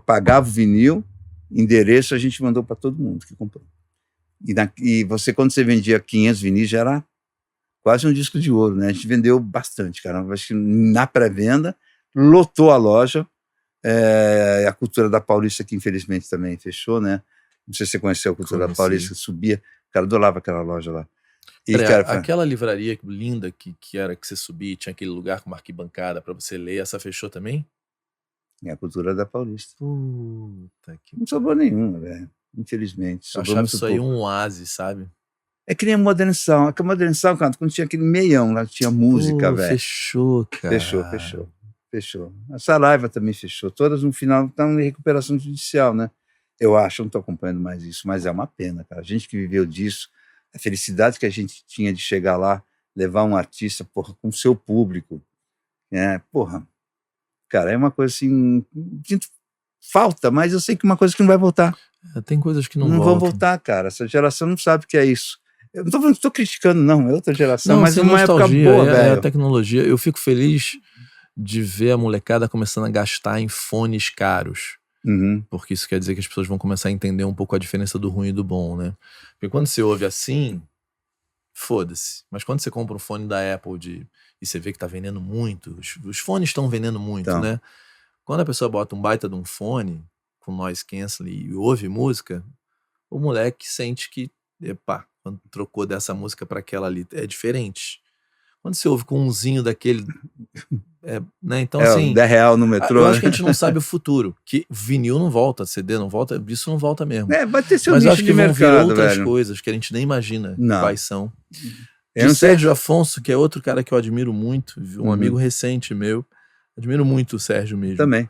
pagava o vinil, endereço, a gente mandou para todo mundo que comprou. E quando você vendia 500 vinis, já era quase um disco de ouro, né? A gente vendeu bastante, cara. Acho que na pré-venda, lotou a loja. A Cultura da Paulista, que infelizmente também fechou, né? Não sei se você conheceu a Cultura da Paulista, subia. O cara adorava aquela loja lá. E, aquela livraria linda que era que você subia, tinha aquele lugar com uma arquibancada para você ler, essa fechou também? É a Cultura da Paulista. Puta que... Não sobrou nenhuma, velho. Infelizmente. Eu achava isso aí um oásis, sabe? É que nem a Modernização. A Modernização, cara, quando tinha aquele meião lá, tinha música, velho. Fechou, cara. Fechou. A Saraiva também fechou. Todas no final estão em recuperação judicial, né? Eu acho, eu não estou acompanhando mais isso, mas é uma pena, cara. A gente que viveu disso, a felicidade que a gente tinha de chegar lá, levar um artista, porra, com o seu público, porra, cara, é uma coisa assim, falta, mas eu sei que é uma coisa que não vai voltar. Tem coisas que não vão voltar, cara. Essa geração não sabe o que é isso. Eu não estou criticando, não, é outra geração, mas é uma época boa, velho. É a tecnologia. Eu fico feliz de ver a molecada começando a gastar em fones caros. Porque isso quer dizer que as pessoas vão começar a entender um pouco a diferença do ruim e do bom, né? Porque quando você ouve assim, foda-se. Mas quando você compra um fone da Apple e você vê que tá vendendo muito, os fones estão vendendo muito, então, né? Quando a pessoa bota um baita de um fone com noise canceling e ouve música, o moleque sente que, quando trocou dessa música para aquela ali, é diferente. Quando você ouve com umzinho daquele... né? Então, assim... R$10 no metrô. Eu acho que a gente não sabe o futuro. Que vinil não volta, CD não volta, isso não volta mesmo. Vai ter seu Mas nicho acho que de vão mercado, vir outras velho. coisas que a gente nem imagina quais são. O Sérgio Afonso, que é outro cara que eu admiro muito, um amigo recente meu. Admiro muito o Sérgio mesmo. Também.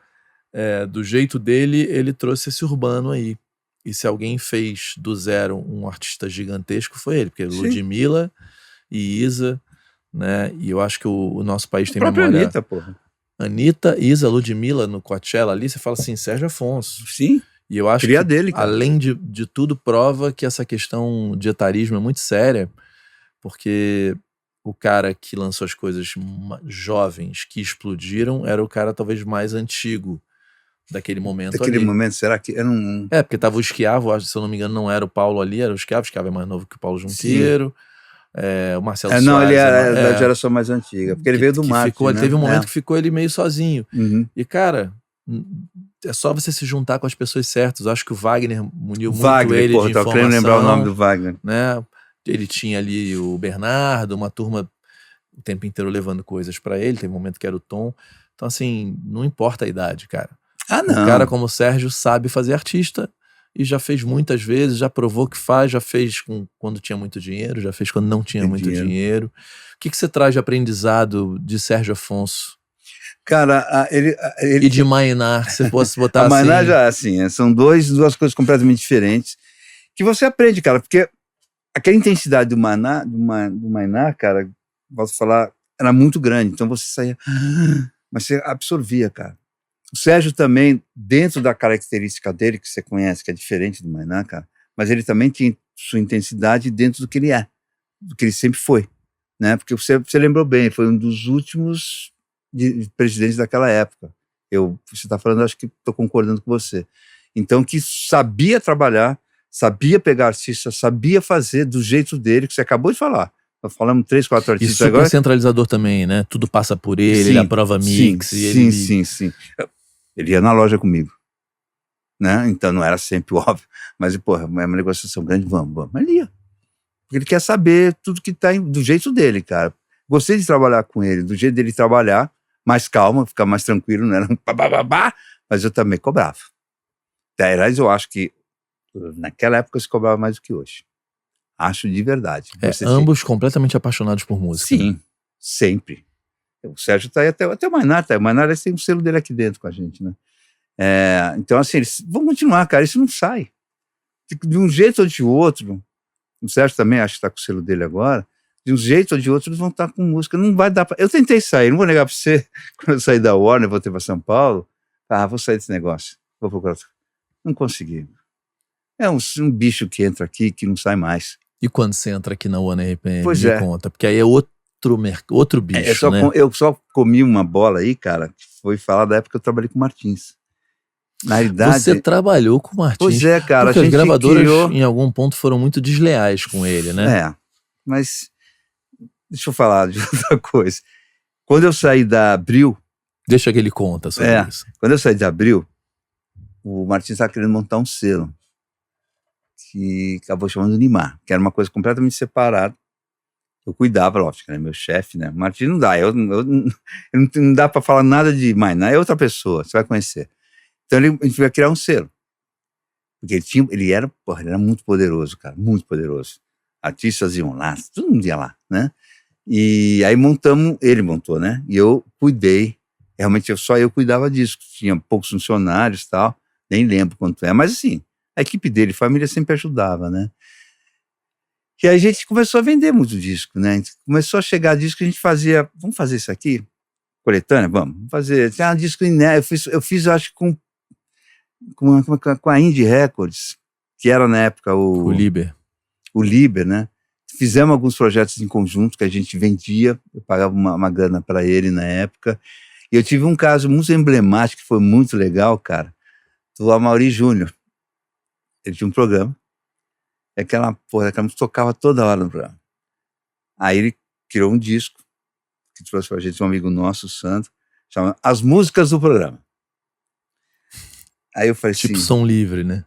Do jeito dele, ele trouxe esse urbano aí. E se alguém fez do zero um artista gigantesco, foi ele. Porque Ludmilla e Isa... né? E eu acho que o nosso país tem memória... Anitta, porra. Anitta, Isa, Ludmilla no Coachella ali, você fala assim, Sérgio Afonso. Sim. E eu acho que dele, cara. Além de tudo, prova que essa questão de etarismo é muito séria, porque o cara que lançou as coisas jovens que explodiram era o cara talvez mais antigo daquele momento. Daquele momento, será que... porque tava o Schiavo, se eu não me engano, não era o Paulo ali, era o Schiavo é mais novo que o Paulo Junqueiro. O Marcelo Soares. Não, ele era da geração mais antiga, porque ele veio do marketing, né? Teve um momento que ficou ele meio sozinho. E, cara, é só você se juntar com as pessoas certas. Eu acho que o Wagner uniu muito ele de informação. Tô querendo lembrar o nome do Wagner. Né? Ele tinha ali o Bernardo, uma turma o tempo inteiro levando coisas pra ele. Teve um momento que era o Tom. Então, assim, não importa a idade, cara. Não. Um cara como o Sérgio sabe fazer artista. E já fez muitas vezes, já provou que faz, já fez quando tinha muito dinheiro, já fez quando não tinha muito dinheiro. O que você traz de aprendizado de Sérgio Afonso? Cara, ele e de Maynard, se fosse botar assim... A Maynard já, assim, são duas coisas completamente diferentes que você aprende, cara, porque aquela intensidade do Maynard, cara, posso falar, era muito grande, então você saía... Mas você absorvia, cara. O Sérgio também, dentro da característica dele, que você conhece, que é diferente do Maynard, cara, mas ele também tinha sua intensidade dentro do que ele é, do que ele sempre foi, né? Porque você lembrou bem, foi um dos últimos presidentes daquela época. Você está falando, acho que estou concordando com você. Então, que sabia trabalhar, sabia pegar artista, sabia fazer do jeito dele, que você acabou de falar. Nós falamos 3, 4 artistas agora. E super agora. centralizador também, né? Tudo passa por ele, ele aprova mix. Sim. Ele ia na loja comigo. né? Então não era sempre óbvio. Mas, porra, é uma negociação grande, vamos. Mas ele ia. Porque ele quer saber tudo que tá do jeito dele, cara. Gostei de trabalhar com ele, do jeito dele trabalhar, mais calma, ficar mais tranquilo, não era um bababá, mas eu também cobrava. Aliás, eu acho que naquela época se cobrava mais do que hoje. Acho de verdade. Ambos completamente apaixonados por música. Sim, né? Sempre. O Sérgio tá aí até o Mainar, tá? O Mainar tem um selo dele aqui dentro com a gente, né? Então, assim, eles vão continuar, cara, isso não sai. De um jeito ou de outro, o Sérgio também acho que tá com o selo dele agora, de um jeito ou de outro eles vão estar com música, não vai dar pra... Eu tentei sair, não vou negar pra você, quando eu saí da Warner, voltei pra São Paulo, vou sair desse negócio, vou procurar. Não consegui. É um bicho que entra aqui que não sai mais. E quando você entra aqui na Warner RPM, pois me conta, porque aí é outro bicho, né? Eu só comi uma bola aí, cara, que foi falar da época que eu trabalhei com o Martins. Na realidade... Você trabalhou com o Martins. Pois é, cara. Porque as gravadoras, em algum ponto, foram muito desleais com ele, né? Mas deixa eu falar de outra coisa. Quando eu saí da Abril... Deixa que ele conta sobre isso. Quando eu saí da Abril, o Martins estava querendo montar um selo que acabou chamando Nimar, que era uma coisa completamente separada. Eu cuidava, lógico, era meu chefe, né? O Martins não dá, não dá para falar nada de Mainar, é outra pessoa, você vai conhecer. Então a gente vai criar um selo. Porque ele era muito poderoso, cara, muito poderoso. Artistas iam lá, todo mundo ia lá, né? E aí ele montou, né? E eu cuidei, realmente só eu cuidava disso, tinha poucos funcionários e tal, nem lembro quanto é, mas assim, a equipe dele, família sempre ajudava, né? E aí a gente começou a vender muito disco, né? Começou a chegar disco, a gente fazia, vamos fazer isso aqui? Coletânea? Vamos fazer. Tinha um disco inédito, eu fiz acho com a Indie Records, que era na época o Liber, né? Fizemos alguns projetos em conjunto que a gente vendia, eu pagava uma grana para ele na época. E eu tive um caso muito emblemático, que foi muito legal, cara, do Amaury Júnior. Ele tinha um programa, aquela música tocava toda hora no programa. Aí ele criou um disco, que trouxe pra gente um amigo nosso, o Sandro, chama As Músicas do Programa. Aí eu falei tipo assim... som livre, né?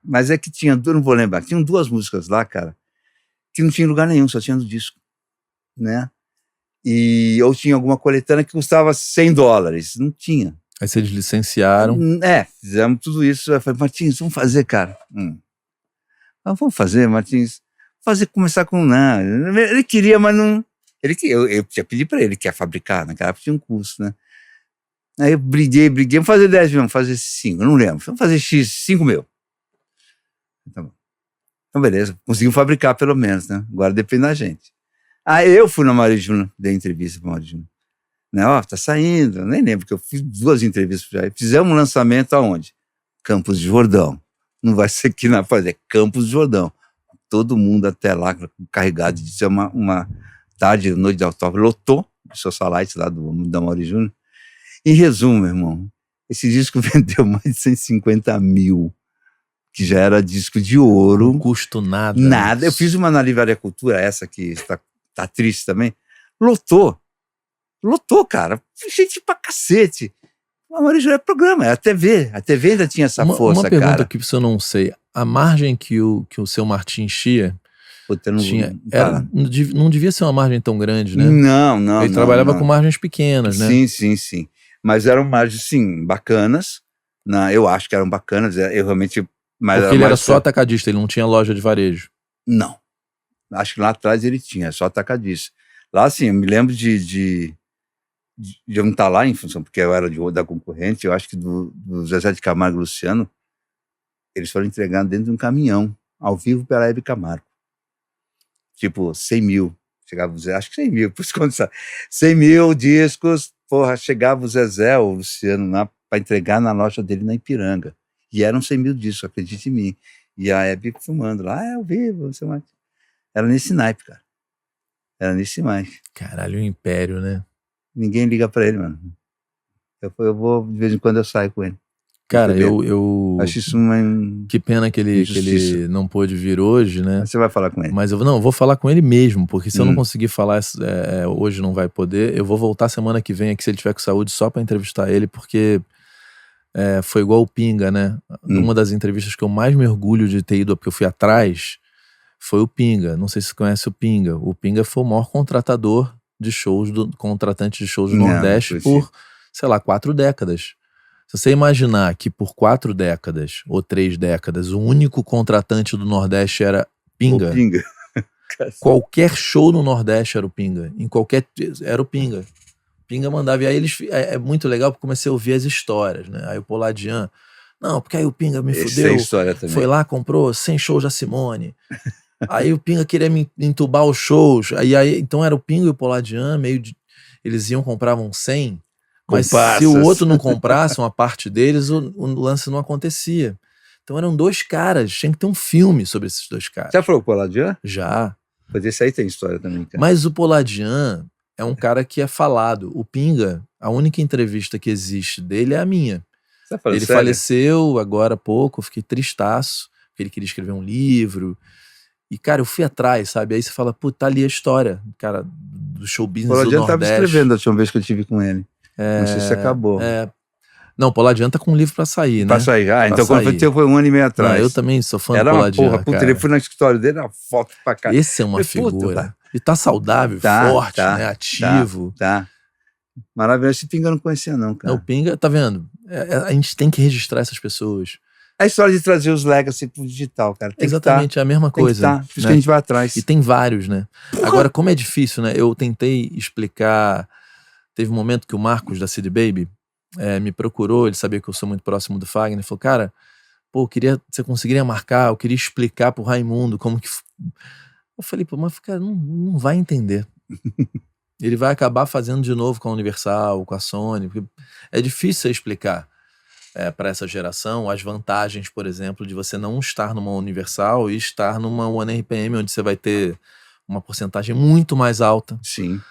Mas é que tinha, eu não vou lembrar, tinham 2 músicas lá, cara, que não tinha lugar nenhum, só tinha no disco, né? Ou tinha alguma coletânea que custava $100, não tinha. Aí vocês licenciaram. Fizemos tudo isso, eu falei, Martins, vamos fazer, cara. Vamos fazer, Martins, começar com nada. Ele queria, mas não... Eu tinha pedido pra ele, quer fabricar, naquela época tinha um custo, né? Aí eu briguei, vamos fazer 10 mil, vamos fazer 5, eu não lembro, vamos fazer 5 mil. Tá bom. Então beleza, conseguimos fabricar pelo menos, né? Agora depende da gente. Aí eu fui na Maria Júnior, dei entrevista pra Maria Júnior. Né? Tá saindo, eu nem lembro, que eu fiz 2 entrevistas já. Fizemos um lançamento aonde? Campos de Jordão. Não vai ser aqui na fazer, Campos de Jordão. Todo mundo até lá, carregado de ser uma tarde, noite de autógrafo, lotou o seu Salite lá da Maria Júnior. Em resumo, meu irmão, esse disco vendeu mais de 150 mil, que já era disco de ouro. Não custo nada. Nada. Eu fiz uma na Livraria Cultura, essa que tá triste também. Lotou, cara. Gente pra cacete. A Maria Júnior é programa, é a TV. A TV ainda tinha essa força, cara. Uma pergunta que eu não sei. A margem que o seu Martim tinha... não devia ser uma margem tão grande, né? Não. Ele trabalhava com margens pequenas, né? Sim. Mas eram margens, sim, bacanas. Eu acho que eram bacanas. Eu realmente... Porque ele era só atacadista, ele não tinha loja de varejo. Não. Acho que lá atrás ele tinha, só atacadista. Lá, assim, eu me lembro de eu não estar lá em função, porque eu era da concorrente, eu acho que do Zezé de Camargo e Luciano, eles foram entregar dentro de um caminhão, ao vivo pela Hebe Camargo. Tipo, 100 mil. Chegava o Zezé, acho que 100 mil, por isso quando sabe. 100 mil discos, chegava o Zezé, o Luciano, lá, para entregar na loja dele na Ipiranga. E eram 100 mil discos, acredite em mim. E a Hebe filmando lá, ao vivo, não sei mais. Era nesse naipe, cara. Era nesse naipe. Caralho, o império, né? Ninguém liga pra ele, mano. Eu vou, de vez em quando eu saio com ele. Cara, eu acho isso uma... Que pena que ele não pôde vir hoje, né? Mas você vai falar com ele. Mas eu vou falar com ele mesmo, porque se eu não conseguir falar hoje, não vai poder. Eu vou voltar semana que vem aqui, se ele tiver com saúde, só pra entrevistar ele, porque foi igual o Pinga, né? Uma das entrevistas que eu mais me orgulho de ter ido, porque eu fui atrás, foi o Pinga. Não sei se você conhece o Pinga. O Pinga foi o maior contratante de shows do Nordeste por, sei lá, 4 décadas. Se você imaginar que por 4 décadas ou 3 décadas o único contratante do Nordeste era Pinga. O Pinga. Qualquer show no Nordeste era o Pinga. Era o Pinga. Pinga mandava. E aí é muito legal porque comecei a ouvir as histórias, né? Aí o Poladian, não, porque aí o Pinga me fudeu. Foi lá, comprou 100 shows da Simone. Aí o Pinga queria me entubar os shows. Então era o Pinga e o Poladian, eles compravam 100. Mas se o outro não comprasse uma parte deles, o lance não acontecia. Então eram 2 caras, tinha que ter um filme sobre esses 2 caras. Já falou com o Poladian? Já. Mas esse aí tem história também, cara. Mas o Poladian é um cara que é falado. O Pinga, a única entrevista que existe dele é a minha. Você tá falando ele sério? Faleceu agora há pouco, eu fiquei tristaço, porque ele queria escrever um livro. E, cara, eu fui atrás, sabe? Aí você fala, pô, tá ali a história, cara, do show business do Nordeste. O Poladian tava escrevendo a última vez que eu tive com ele. Não sei se acabou. Não, o Poladian tá com um livro pra sair, né? Pra sair. Então quando foi um ano e meio atrás. Eu também sou fã do Poladian. Era uma porra. Eu fui no escritório dele, uma foto pra cá. Esse é uma figura. E tá saudável, forte, né? Ativo. Tá. Maravilhoso. Esse Pinga eu não conhecia não, cara. Não, o Pinga, tá vendo? A gente tem que registrar essas pessoas. A história de trazer os legacy pro digital, cara. Exatamente, é a mesma coisa. Por isso que a gente vai atrás. E tem vários, né? Porra. Agora, como é difícil, né? Eu tentei explicar. Teve um momento que o Marcos, da CD Baby, me procurou, ele sabia que eu sou muito próximo do Fagner, falou, cara, pô, você conseguiria marcar, eu queria explicar pro Raimundo como que... Eu falei, pô, mas cara, não vai entender. Ele vai acabar fazendo de novo com a Universal, com a Sony, porque é difícil explicar para essa geração as vantagens, por exemplo, de você não estar numa Universal e estar numa One RPM, onde você vai ter uma porcentagem muito mais alta. Sim.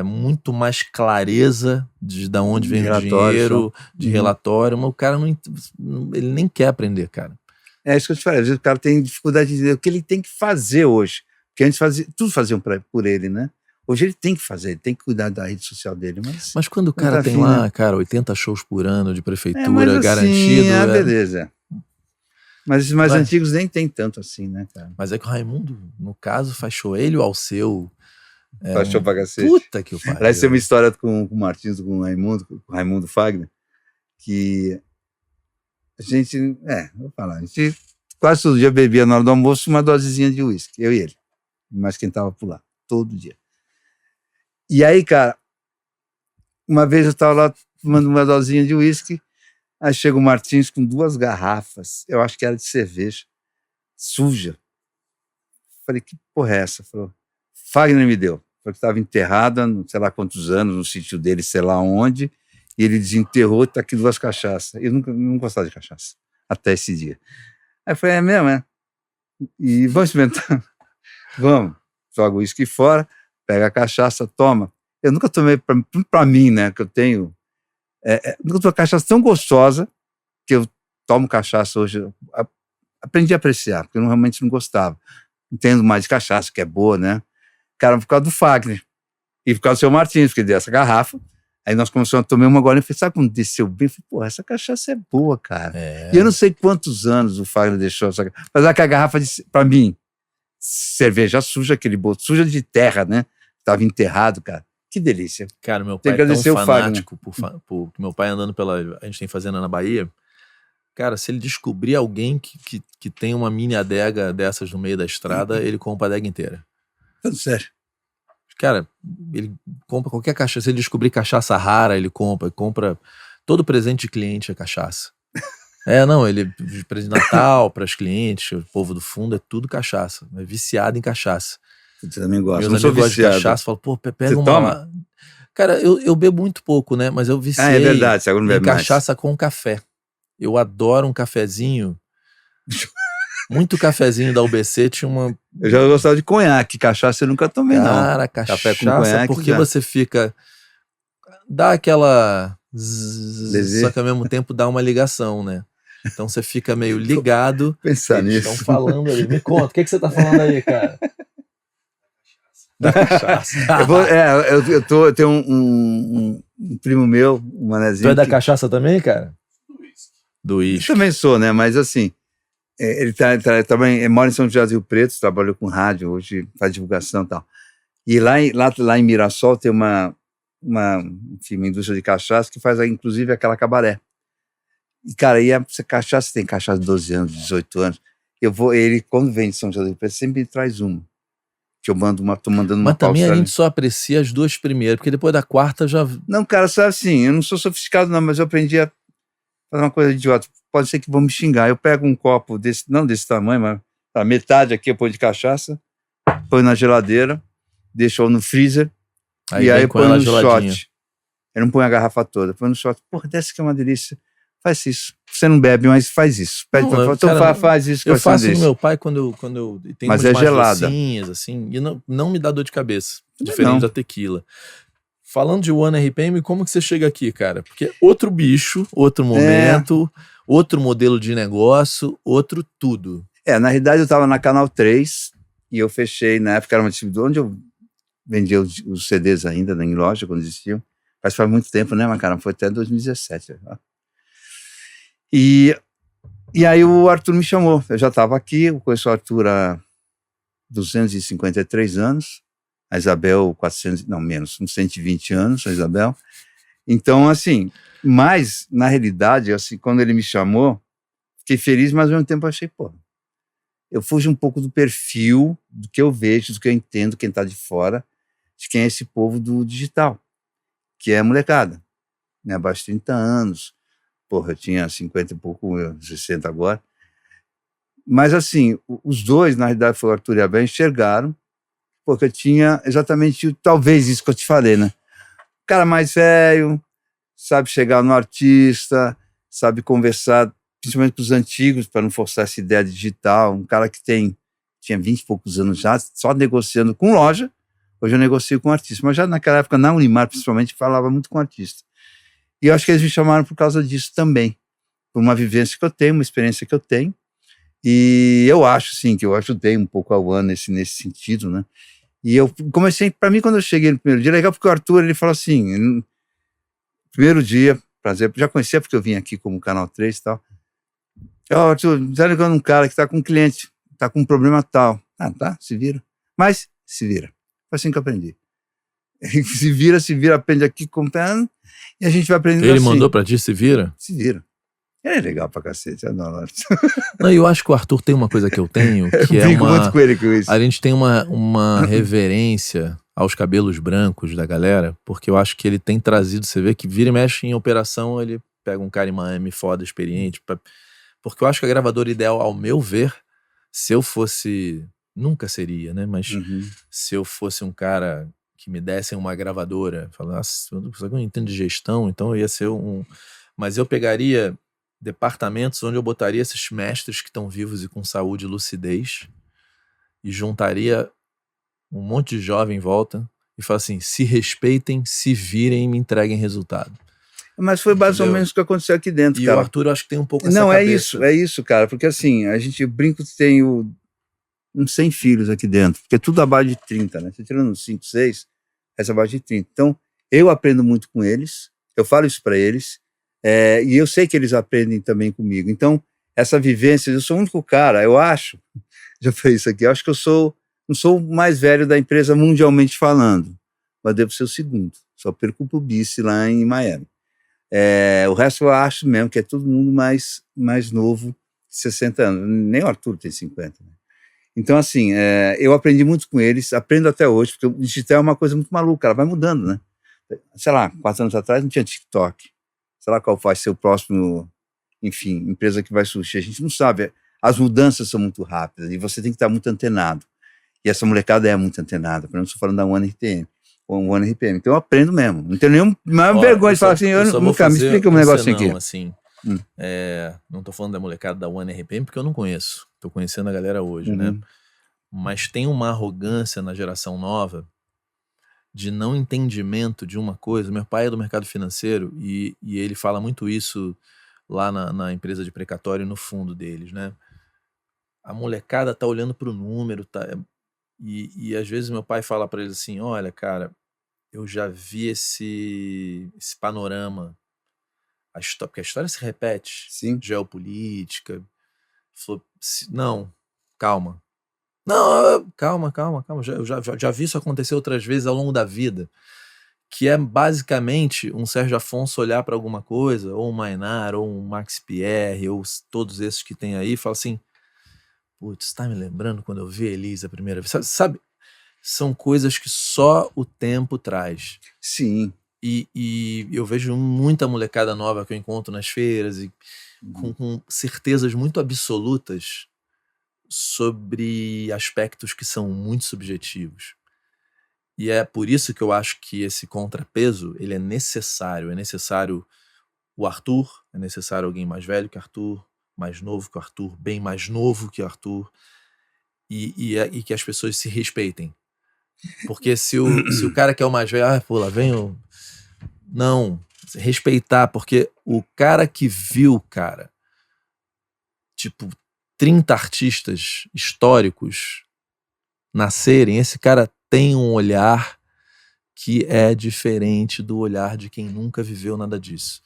Muito mais clareza de onde vem o dinheiro, de relatório, mas o cara ele nem quer aprender, cara. É isso que eu te falei, às vezes o cara tem dificuldade de dizer o que ele tem que fazer hoje, porque antes tudo faziam por ele, né? Hoje ele tem que fazer, ele tem que cuidar da rede social dele. Mas quando o cara tem lá, né? Cara, 80 shows por ano de prefeitura garantido... beleza. Mas esses mais antigos nem tem tanto assim, né, cara? Mas é que o Raimundo, no caso, faz show ele ou ao seu... Faz show pra cacete. Puta que o pai. Aliás, tem uma história com o Martins, com o Raimundo Fagner, que a gente, vou falar, a gente quase todo dia bebia na hora do almoço uma dosezinha de uísque, eu e ele, mas quem tava por lá, todo dia. E aí, cara, uma vez eu tava lá tomando uma dosinha de uísque, aí chega o Martins com 2 garrafas, eu acho que era de cerveja, suja. Falei, que porra é essa? Falou, Fagner me deu. Porque estava enterrada, sei lá quantos anos, no sítio dele, sei lá onde, e ele desenterrou, tá aqui 2 cachaças. Eu não gostava de cachaça, até esse dia. Aí eu falei, é mesmo, é? E vamos experimentar? Vamos. Joga o uísque fora, pega a cachaça, toma. Eu nunca tomei, pra mim, né, que eu tenho, nunca tomei cachaça tão gostosa, que eu tomo cachaça hoje, aprendi a apreciar, porque eu realmente não gostava. Entendo mais de cachaça, que é boa, né? Cara, por causa do Fagner e por causa do seu Martins, porque deu essa garrafa. Aí nós começamos a tomar uma agora e falei, sabe quando desceu bem? Eu falei, pô, essa cachaça é boa, cara. E eu não sei quantos anos o Fagner deixou essa garrafa. Mas aquela garrafa, pra mim, cerveja suja, aquele bolso suja de terra, né? Tava enterrado, cara. Que delícia. Cara, meu pai é tão fanático por meu pai andando a gente tem fazenda na Bahia. Cara, se ele descobrir alguém que tem uma mini adega dessas no meio da estrada, ele compra a adega inteira. Sério. Cara, ele compra qualquer cachaça. Se ele descobrir cachaça rara, ele compra todo presente de cliente é cachaça. Ele de presente de Natal para os clientes, o povo do fundo, é tudo cachaça. É viciado em cachaça. Você também gosta. Meus amigos gostam de cachaça, falam, pô, pega uma lá. Cara, eu bebo muito pouco, né? Mas eu viciei é verdade, você não bebe em cachaça com café. Eu adoro um cafezinho. Muito cafezinho da UBC tinha uma... Eu já gostava de conhaque, cachaça eu nunca tomei, não. Cara, café com conhaque, porque você fica... Dá aquela... Só que ao mesmo tempo dá uma ligação, né? Então você fica meio ligado. Pensar nisso. Estão falando ali. Me conta, o que você tá falando aí, cara? Da cachaça. Eu tenho um primo meu, um manezinho. Tu é da cachaça também, cara? Tudo isso. Do uísque. Eu também sou, né? Mas assim, ele também mora em São José do Rio Preto, trabalhou com rádio, hoje faz divulgação e tal. E lá em Mirassol tem enfim, uma indústria de cachaça que faz, inclusive, aquela cabaré. E, cara, cachaça, tem cachaça de 12 anos, 18 anos. Ele, quando vem de São José do Rio Preto, sempre me traz uma. Que eu tô mandando uma. Mas também a gente só aprecia as duas primeiras, porque depois da quarta já... Não, cara, sabe assim, eu não sou sofisticado não, mas eu aprendi a fazer uma coisa idiota. Pode ser que vão me xingar. Eu pego um copo não desse tamanho, mas a metade aqui eu ponho de cachaça, põe na geladeira, deixo no freezer, e aí eu ponho no shot. Eu não ponho a garrafa toda, põe no shot. Porra, dessa que é uma delícia. Faz isso. Você não bebe, mas faz isso. Faz isso. Eu faço no meu pai quando eu tenho mas umas gelada. Assim, e não me dá dor de cabeça, diferente da tequila. Falando de One RPM, como que você chega aqui, cara? Porque outro bicho, outro momento, outro modelo de negócio, outro tudo. Na realidade eu tava na Canal 3 e eu fechei, na época era uma distribuidora onde eu vendia os CDs ainda, em loja, quando existiam. Faz muito tempo, né, mas cara, foi até 2017. E aí o Arthur me chamou, eu já estava aqui, eu conheço o Arthur há 253 anos, a Isabel uns 120 anos, a Isabel. Então, assim, mas, na realidade, assim, quando ele me chamou, fiquei feliz, mas ao mesmo tempo achei, eu fujo um pouco do perfil, do que eu vejo, do que eu entendo, quem está de fora, de quem é esse povo do digital, que é a molecada, né, abaixo de 30 anos, eu tinha 50 e pouco, 60 agora. Mas, assim, os dois, na realidade, foi o Arthur e a Abel, enxergaram, porque eu tinha exatamente, talvez isso que eu te falei, né? O cara mais velho, sabe chegar no artista, sabe conversar, principalmente com os antigos, para não forçar essa ideia digital. Um cara que tinha 20 e poucos anos já, só negociando com loja. Hoje eu negocio com artista, mas já naquela época, na Unimar, principalmente, falava muito com artista. E eu acho que eles me chamaram por causa disso também, por uma vivência que eu tenho, uma experiência que eu tenho. E eu acho, sim, que eu ajudei um pouco a One nesse sentido, né? E eu comecei, para mim, quando eu cheguei no primeiro dia, legal porque o Arthur, ele falou assim, primeiro dia, prazer, já conhecia porque eu vim aqui como Canal 3 e tal. Arthur, tá ligando um cara que tá com um cliente, tá com um problema tal. Tá, se vira. Mas, se vira. Foi assim que eu aprendi. Se vira, aprende aqui, comprando, e a gente vai aprendendo Ele mandou pra ti, se vira? Se vira. É legal pra cacete, eu adoro. Não, eu acho que o Arthur tem uma coisa que eu tenho, que eu muito com ele com isso. A gente tem uma reverência aos cabelos brancos da galera, porque eu acho que ele tem trazido, você vê que vira e mexe em operação, ele pega um cara em Miami foda, experiente, porque eu acho que a gravadora ideal, ao meu ver, se eu fosse, nunca seria, né, mas se eu fosse um cara que me dessem uma gravadora, falasse, eu não entendo de gestão, então eu ia ser mas eu pegaria departamentos onde eu botaria esses mestres que estão vivos e com saúde e lucidez e juntaria um monte de jovem em volta e falaria assim, se respeitem, se virem e me entreguem resultado. Mas foi mais ou menos o que aconteceu aqui dentro, cara. E o Arthur, eu acho que tem um pouco essa cabeça. Não, é isso, cara, porque assim, a gente brinca que tem uns 100 filhos aqui dentro, porque é tudo abaixo de 30, né? Você tirando uns 5, 6, essa abaixo de 30. Então, eu aprendo muito com eles, eu falo isso para eles, e eu sei que eles aprendem também comigo. Então, essa vivência, eu sou o único cara, eu acho, já falei isso aqui, eu acho que não sou o mais velho da empresa mundialmente falando, mas devo ser o segundo, só perco pro Bice lá em Miami. O resto eu acho mesmo que é todo mundo mais novo, 60 anos, nem o Arthur tem 50, né? Então, assim, eu aprendi muito com eles, aprendo até hoje, porque o digital é uma coisa muito maluca, ela vai mudando, né? Sei lá, 4 anos atrás não tinha TikTok, sei lá qual vai ser o próximo, enfim, empresa que vai surgir, a gente não sabe, as mudanças são muito rápidas e você tem que estar muito antenado, e essa molecada é muito antenada, por exemplo, estou falando da One RPM, então eu aprendo mesmo, não tenho nenhuma vergonha de falar assim, nunca me explica um negocinho aqui. Assim, não estou falando da molecada da One RPM porque eu não conheço, estou conhecendo a galera hoje, né? Mas tem uma arrogância na geração nova de não entendimento de uma coisa. Meu pai é do mercado financeiro e ele fala muito isso lá na empresa de precatório no fundo deles, né? A molecada tá olhando pro número, e às vezes meu pai fala para eles assim, olha, cara, eu já vi esse panorama porque a história se repete. Sim. Geopolítica. Não, calma. Não, calma. Já vi isso acontecer outras vezes ao longo da vida. Que é basicamente um Sérgio Afonso olhar para alguma coisa, ou um Mainar, ou um Max Pierre, ou todos esses que tem aí, e fala assim: putz, tá me lembrando quando eu vi a Elisa a primeira vez? Sabe? São coisas que só o tempo traz. Sim. E eu vejo muita molecada nova que eu encontro nas feiras e com certezas muito absolutas sobre aspectos que são muito subjetivos. E é por isso que eu acho que esse contrapeso, ele é necessário. É necessário o Arthur, é necessário alguém mais velho que Arthur, mais novo que o Arthur, bem mais novo que o Arthur, e que as pessoas se respeitem. Porque se o cara que é o mais velho, pô, lá vem o... Não, respeitar, porque o cara que viu, cara, tipo, 30 artistas históricos nascerem, esse cara tem um olhar que é diferente do olhar de quem nunca viveu nada disso.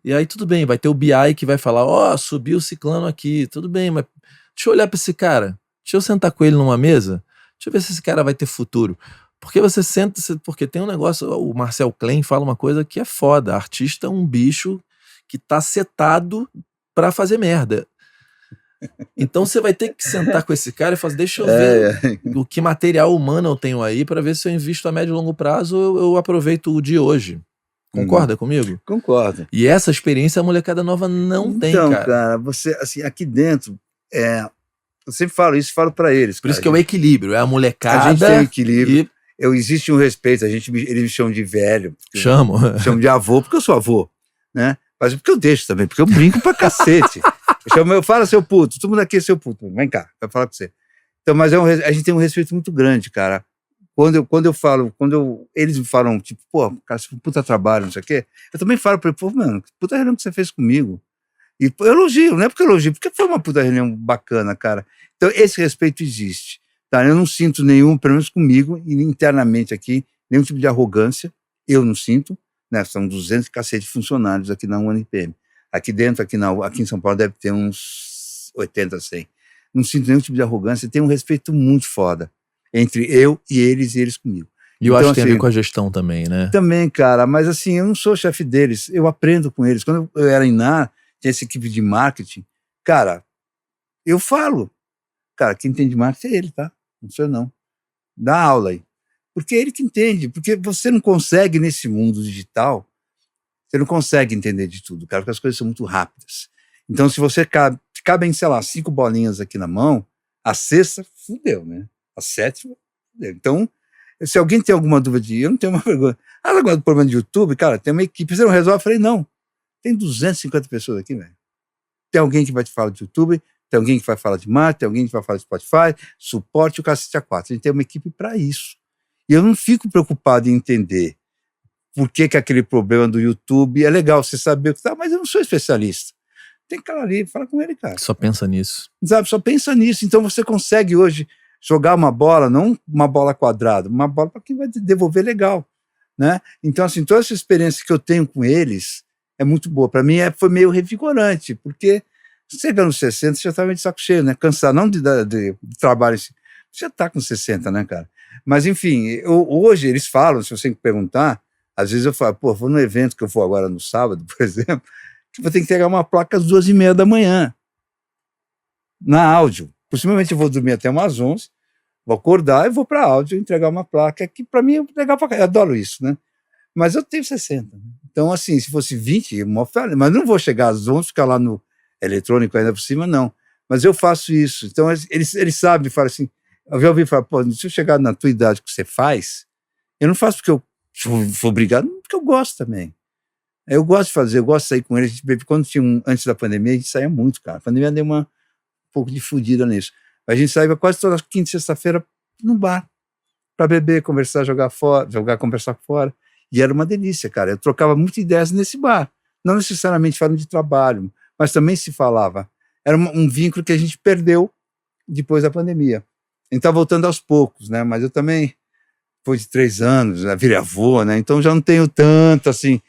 E aí tudo bem, vai ter o BI que vai falar, subiu o ciclano aqui, tudo bem, mas deixa eu olhar pra esse cara, deixa eu sentar com ele numa mesa, deixa eu ver se esse cara vai ter futuro. Porque você senta, porque tem um negócio, o Marcel Klein fala uma coisa que é foda, artista é um bicho que tá setado pra fazer merda. Então você vai ter que sentar com esse cara e falar, deixa eu ver o que material humano eu tenho aí para ver se eu invisto a médio e longo prazo eu aproveito o de hoje. Concorda comigo? Concordo. E essa experiência a molecada nova não tem, cara. Então, cara, você, assim, aqui dentro, eu sempre falo isso, falo para eles. Por isso que é o equilíbrio, é a molecada. A gente tem o equilíbrio. Existe um respeito, eles me chamam de velho. Chamo. Chamam de avô, porque eu sou avô, né? Mas porque eu deixo também, porque eu brinco pra cacete. Eu falo, seu puto, todo mundo aqui é seu puto, vem cá, vai falar com você. Então, mas a gente tem um respeito muito grande, cara. Eles me falam, tipo, pô, cara, você fez um puta trabalho, não sei o quê, eu também falo pra ele, pô, mano, que puta reunião que você fez comigo. E eu elogio, não é porque eu elogio, porque foi uma puta reunião bacana, cara. Então, esse respeito existe. Tá? Eu não sinto nenhum, pelo menos comigo, e internamente aqui, nenhum tipo de arrogância, eu não sinto, né? São 200 cacete de funcionários aqui na UNPM. Aqui dentro, aqui em São Paulo, deve ter uns 80, 100. Não sinto nenhum tipo de arrogância, tem um respeito muito foda entre eu e eles comigo. E eu acho que tem a ver com a gestão também, né? Também, cara, mas assim, eu não sou chefe deles, eu aprendo com eles. Quando eu era em NAR, tinha essa equipe de marketing, cara, eu falo, cara, quem entende marketing é ele, tá? Não sou eu, não. Dá aula aí. Porque é ele que entende, porque você não consegue nesse mundo digital, você não consegue entender de tudo, cara, porque as coisas são muito rápidas. Então, se você cabem, sei lá, 5 bolinhas aqui na mão, a sexta, fudeu, né? A sétima, fudeu. Então, se alguém tem alguma dúvida eu não tenho uma vergonha. Agora do problema de YouTube, cara, tem uma equipe, você não resolve? Eu falei, não, tem 250 pessoas aqui, velho. Tem alguém que vai te falar de YouTube, tem alguém que vai falar de marketing, tem alguém que vai falar de Spotify, suporte, o cacete A4. A gente tem uma equipe para isso. E eu não fico preocupado em entender por que aquele problema do YouTube é legal você saber o que tá, mas eu não sou especialista. Tem cara ali, fala com ele, cara. Só pensa nisso. Sabe, só pensa nisso. Então você consegue hoje jogar uma bola, não uma bola quadrada, uma bola para quem vai devolver legal, né? Então, assim, toda essa experiência que eu tenho com eles é muito boa. Para mim foi meio revigorante, porque chegando nos 60, você já estava de saco cheio, né? Cansado, não de trabalho, você já está com 60, né, cara? Mas, enfim, hoje eles falam, se você me perguntar, às vezes eu falo, pô, vou no evento que eu vou agora no sábado, por exemplo, que vou ter que entregar uma placa às 2h30 da manhã, na áudio. Possivelmente eu vou dormir até umas 11, vou acordar e vou para áudio entregar uma placa, que para mim é legal pra caralho, eu adoro isso, né? Mas eu tenho 60. Então, assim, se fosse 20, mas não vou chegar às 11, ficar lá no eletrônico ainda por cima, não. Mas eu faço isso. Então, eles sabem, falam assim, eu já ouvi falar, pô, se eu chegar na tua idade que você faz, eu não faço porque eu sou obrigado, porque eu gosto também. Eu gosto de fazer, eu gosto de sair com eles. Quando antes da pandemia, a gente saía muito, cara. A pandemia deu um pouco de fudida nisso. A gente saía quase toda quinta e sexta-feira no bar, para beber, conversar, conversar fora. E era uma delícia, cara. Eu trocava muitas ideias nesse bar. Não necessariamente falando de trabalho, mas também se falava. Era um vínculo que a gente perdeu depois da pandemia. A gente tá voltando aos poucos, né? Mas eu também, depois de 3 anos, virei avô, né? Então já não tenho tanto, assim,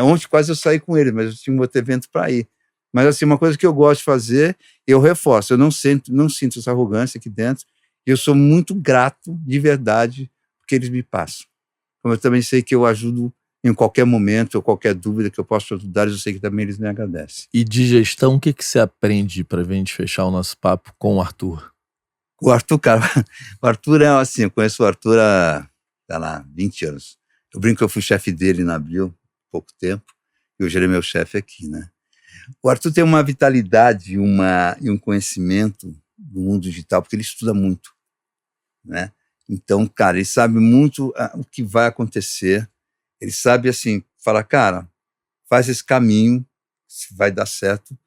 Ontem quase eu saí com ele, mas eu tinha um outro evento para ir. Mas assim, uma coisa que eu gosto de fazer, eu reforço, eu não sinto essa arrogância aqui dentro, e eu sou muito grato, de verdade, porque eles me passam. Como eu também sei que eu ajudo em qualquer momento, ou qualquer dúvida que eu possa ajudar, eu sei que também eles me agradecem. E de gestão, o que você aprende para a gente fechar o nosso papo com o Arthur? O Arthur, cara, o Arthur é assim, eu conheço o Arthur há, sei lá, 20 anos. Eu brinco que eu fui chefe dele na Abril, pouco tempo, e hoje ele é meu chefe aqui, né? O Arthur tem uma vitalidade e um conhecimento do mundo digital, porque ele estuda muito, né? Então, cara, ele sabe muito o que vai acontecer. Ele sabe, assim, falar, cara, faz esse caminho, vai dar certo.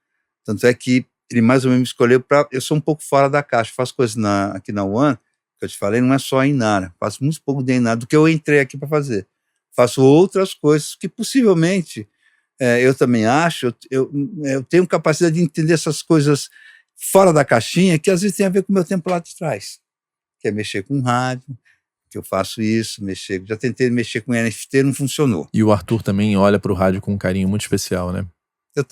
Tanto é que ele mais ou menos me escolheu para... Eu sou um pouco fora da caixa, faço coisas aqui na One, que eu te falei, não é só a Inara, faço muito pouco de Inara do que eu entrei aqui para fazer. Faço outras coisas que possivelmente eu também acho, eu tenho capacidade de entender essas coisas fora da caixinha, que às vezes tem a ver com o meu tempo lá de trás, que é mexer com rádio, que eu faço isso, já tentei mexer com NFT, não funcionou. E o Arthur também olha para o rádio com um carinho muito especial, né? Eu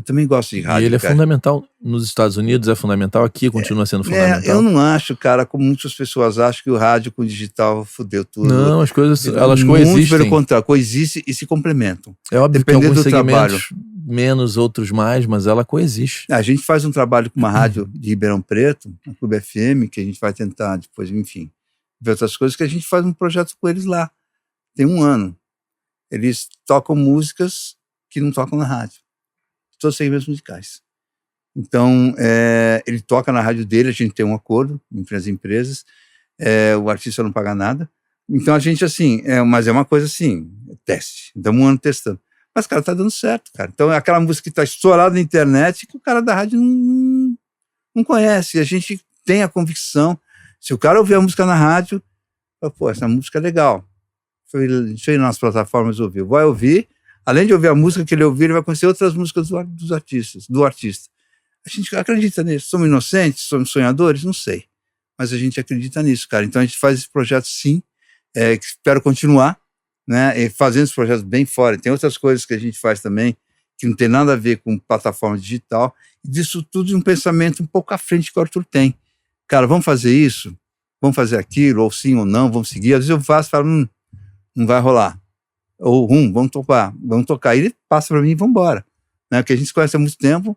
também gosto de rádio. E ele é fundamental nos Estados Unidos, é fundamental aqui, continua sendo fundamental. Eu não acho, cara, como muitas pessoas acham, que o rádio com o digital fudeu tudo. Não, as coisas, elas coexistem. Muito pelo contrário, coexistem e se complementam. É óbvio que alguns segmentos menos, outros mais, mas ela coexiste. A gente faz um trabalho com uma rádio de Ribeirão Preto, a Clube FM, que a gente vai tentar depois, enfim, ver outras coisas, que a gente faz um projeto com eles lá. Tem 1 ano. Eles tocam músicas que não tocam na rádio. Todos os segmentos musicais. Então, ele toca na rádio dele, a gente tem um acordo entre as empresas, o artista não paga nada. Então, a gente, assim, mas é uma coisa assim, teste. Então, 1 ano testando. Mas, cara, tá dando certo, cara. Então, é aquela música que tá estourada na internet que o cara da rádio não conhece. E a gente tem a convicção. Se o cara ouvir a música na rádio, fala, pô, essa música é legal. Deixa eu ir nas plataformas ouvir. Vai ouvir. Além de ouvir a música que ele ouvir, ele vai conhecer outras músicas do artista. A gente acredita nisso. Somos inocentes? Somos sonhadores? Não sei. Mas a gente acredita nisso, cara. Então a gente faz esse projeto sim, que espero continuar, né? E fazendo esse projeto bem fora. Tem outras coisas que a gente faz também, que não tem nada a ver com plataforma digital. E disso tudo de um pensamento um pouco à frente que o Arthur tem. Cara, vamos fazer isso? Vamos fazer aquilo? Ou sim ou não? Vamos seguir? Às vezes eu faço e falo, não vai rolar. Ou vamos tocar. E ele passa para mim e vamos embora. Né? Porque a gente se conhece há muito tempo,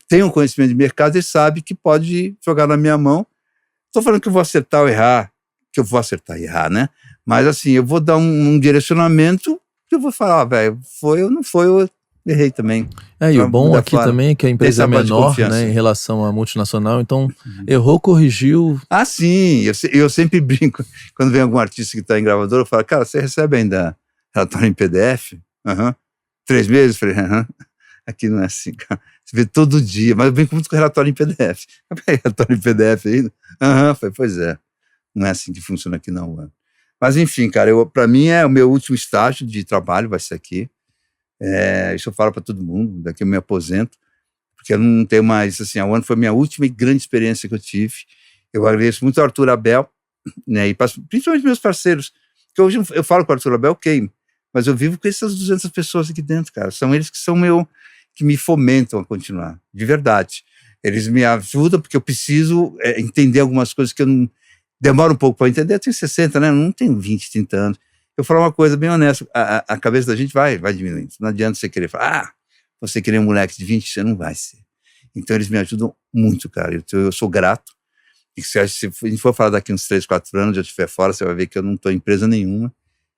tem um conhecimento de mercado e sabe que pode jogar na minha mão. Estou falando que eu vou acertar ou errar, que eu vou acertar e errar, né? Mas assim, eu vou dar um direcionamento que eu vou falar, velho, foi ou não foi, eu errei também. E o bom aqui também é que a empresa é menor, né, em relação à multinacional, então errou, corrigiu. Ah, sim, eu sempre brinco, quando vem algum artista que está em gravadora, eu falo, cara, você recebe ainda relatório em PDF? 3 meses? Eu falei, aqui não é assim, cara. Você vê todo dia, mas eu brinco muito com relatório em PDF. Relatório em PDF ainda? Falei, pois é, não é assim que funciona aqui não. Mas enfim, cara, para mim é o meu último estágio de trabalho, vai ser aqui. Isso eu falo para todo mundo, daqui eu me aposento, porque eu não tenho mais, assim, a One foi a minha última e grande experiência que eu tive. Eu agradeço muito ao Arthur Abel, né, e principalmente meus parceiros, que hoje eu falo com o Arthur Abel, ok, mas eu vivo com essas 200 pessoas aqui dentro, cara. São eles que que me fomentam a continuar, de verdade. Eles me ajudam porque eu preciso entender algumas coisas que eu não... Demoro um pouco para entender. Eu tenho 60, né? Eu não tenho 20, 30 anos. Eu vou falar uma coisa bem honesta. A cabeça da gente vai diminuindo. Não adianta você querer falar, você querer um moleque de 20, você não vai ser. Então eles me ajudam muito, cara. Eu sou grato. E se a gente for falar daqui uns 3, 4 anos, eu estiver fora, você vai ver que eu não estou em empresa nenhuma.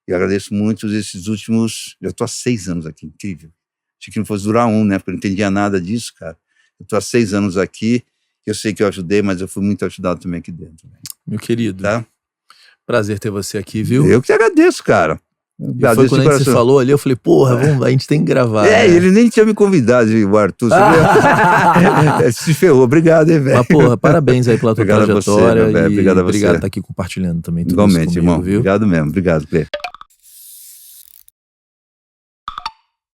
Eu agradeço muito esses últimos... Eu estou há 6 anos aqui, incrível. Achei que não fosse durar né? Porque eu não entendia nada disso, cara. Eu estou há 6 anos aqui, eu sei que eu ajudei, mas eu fui muito ajudado também aqui dentro. Meu querido, tá? Prazer ter você aqui, viu? Eu que te agradeço, cara. E foi quando a gente falou ali, eu falei, porra, a gente tem que gravar. Né? Ele nem tinha me convidado, o Arthur. Se ferrou, obrigado, hein, velho. Mas, porra, parabéns aí pela tua trajetória. Obrigado a você. Obrigado por estar aqui compartilhando também tudo igualmente, isso comigo, irmão. Viu? Obrigado mesmo, obrigado, Clê.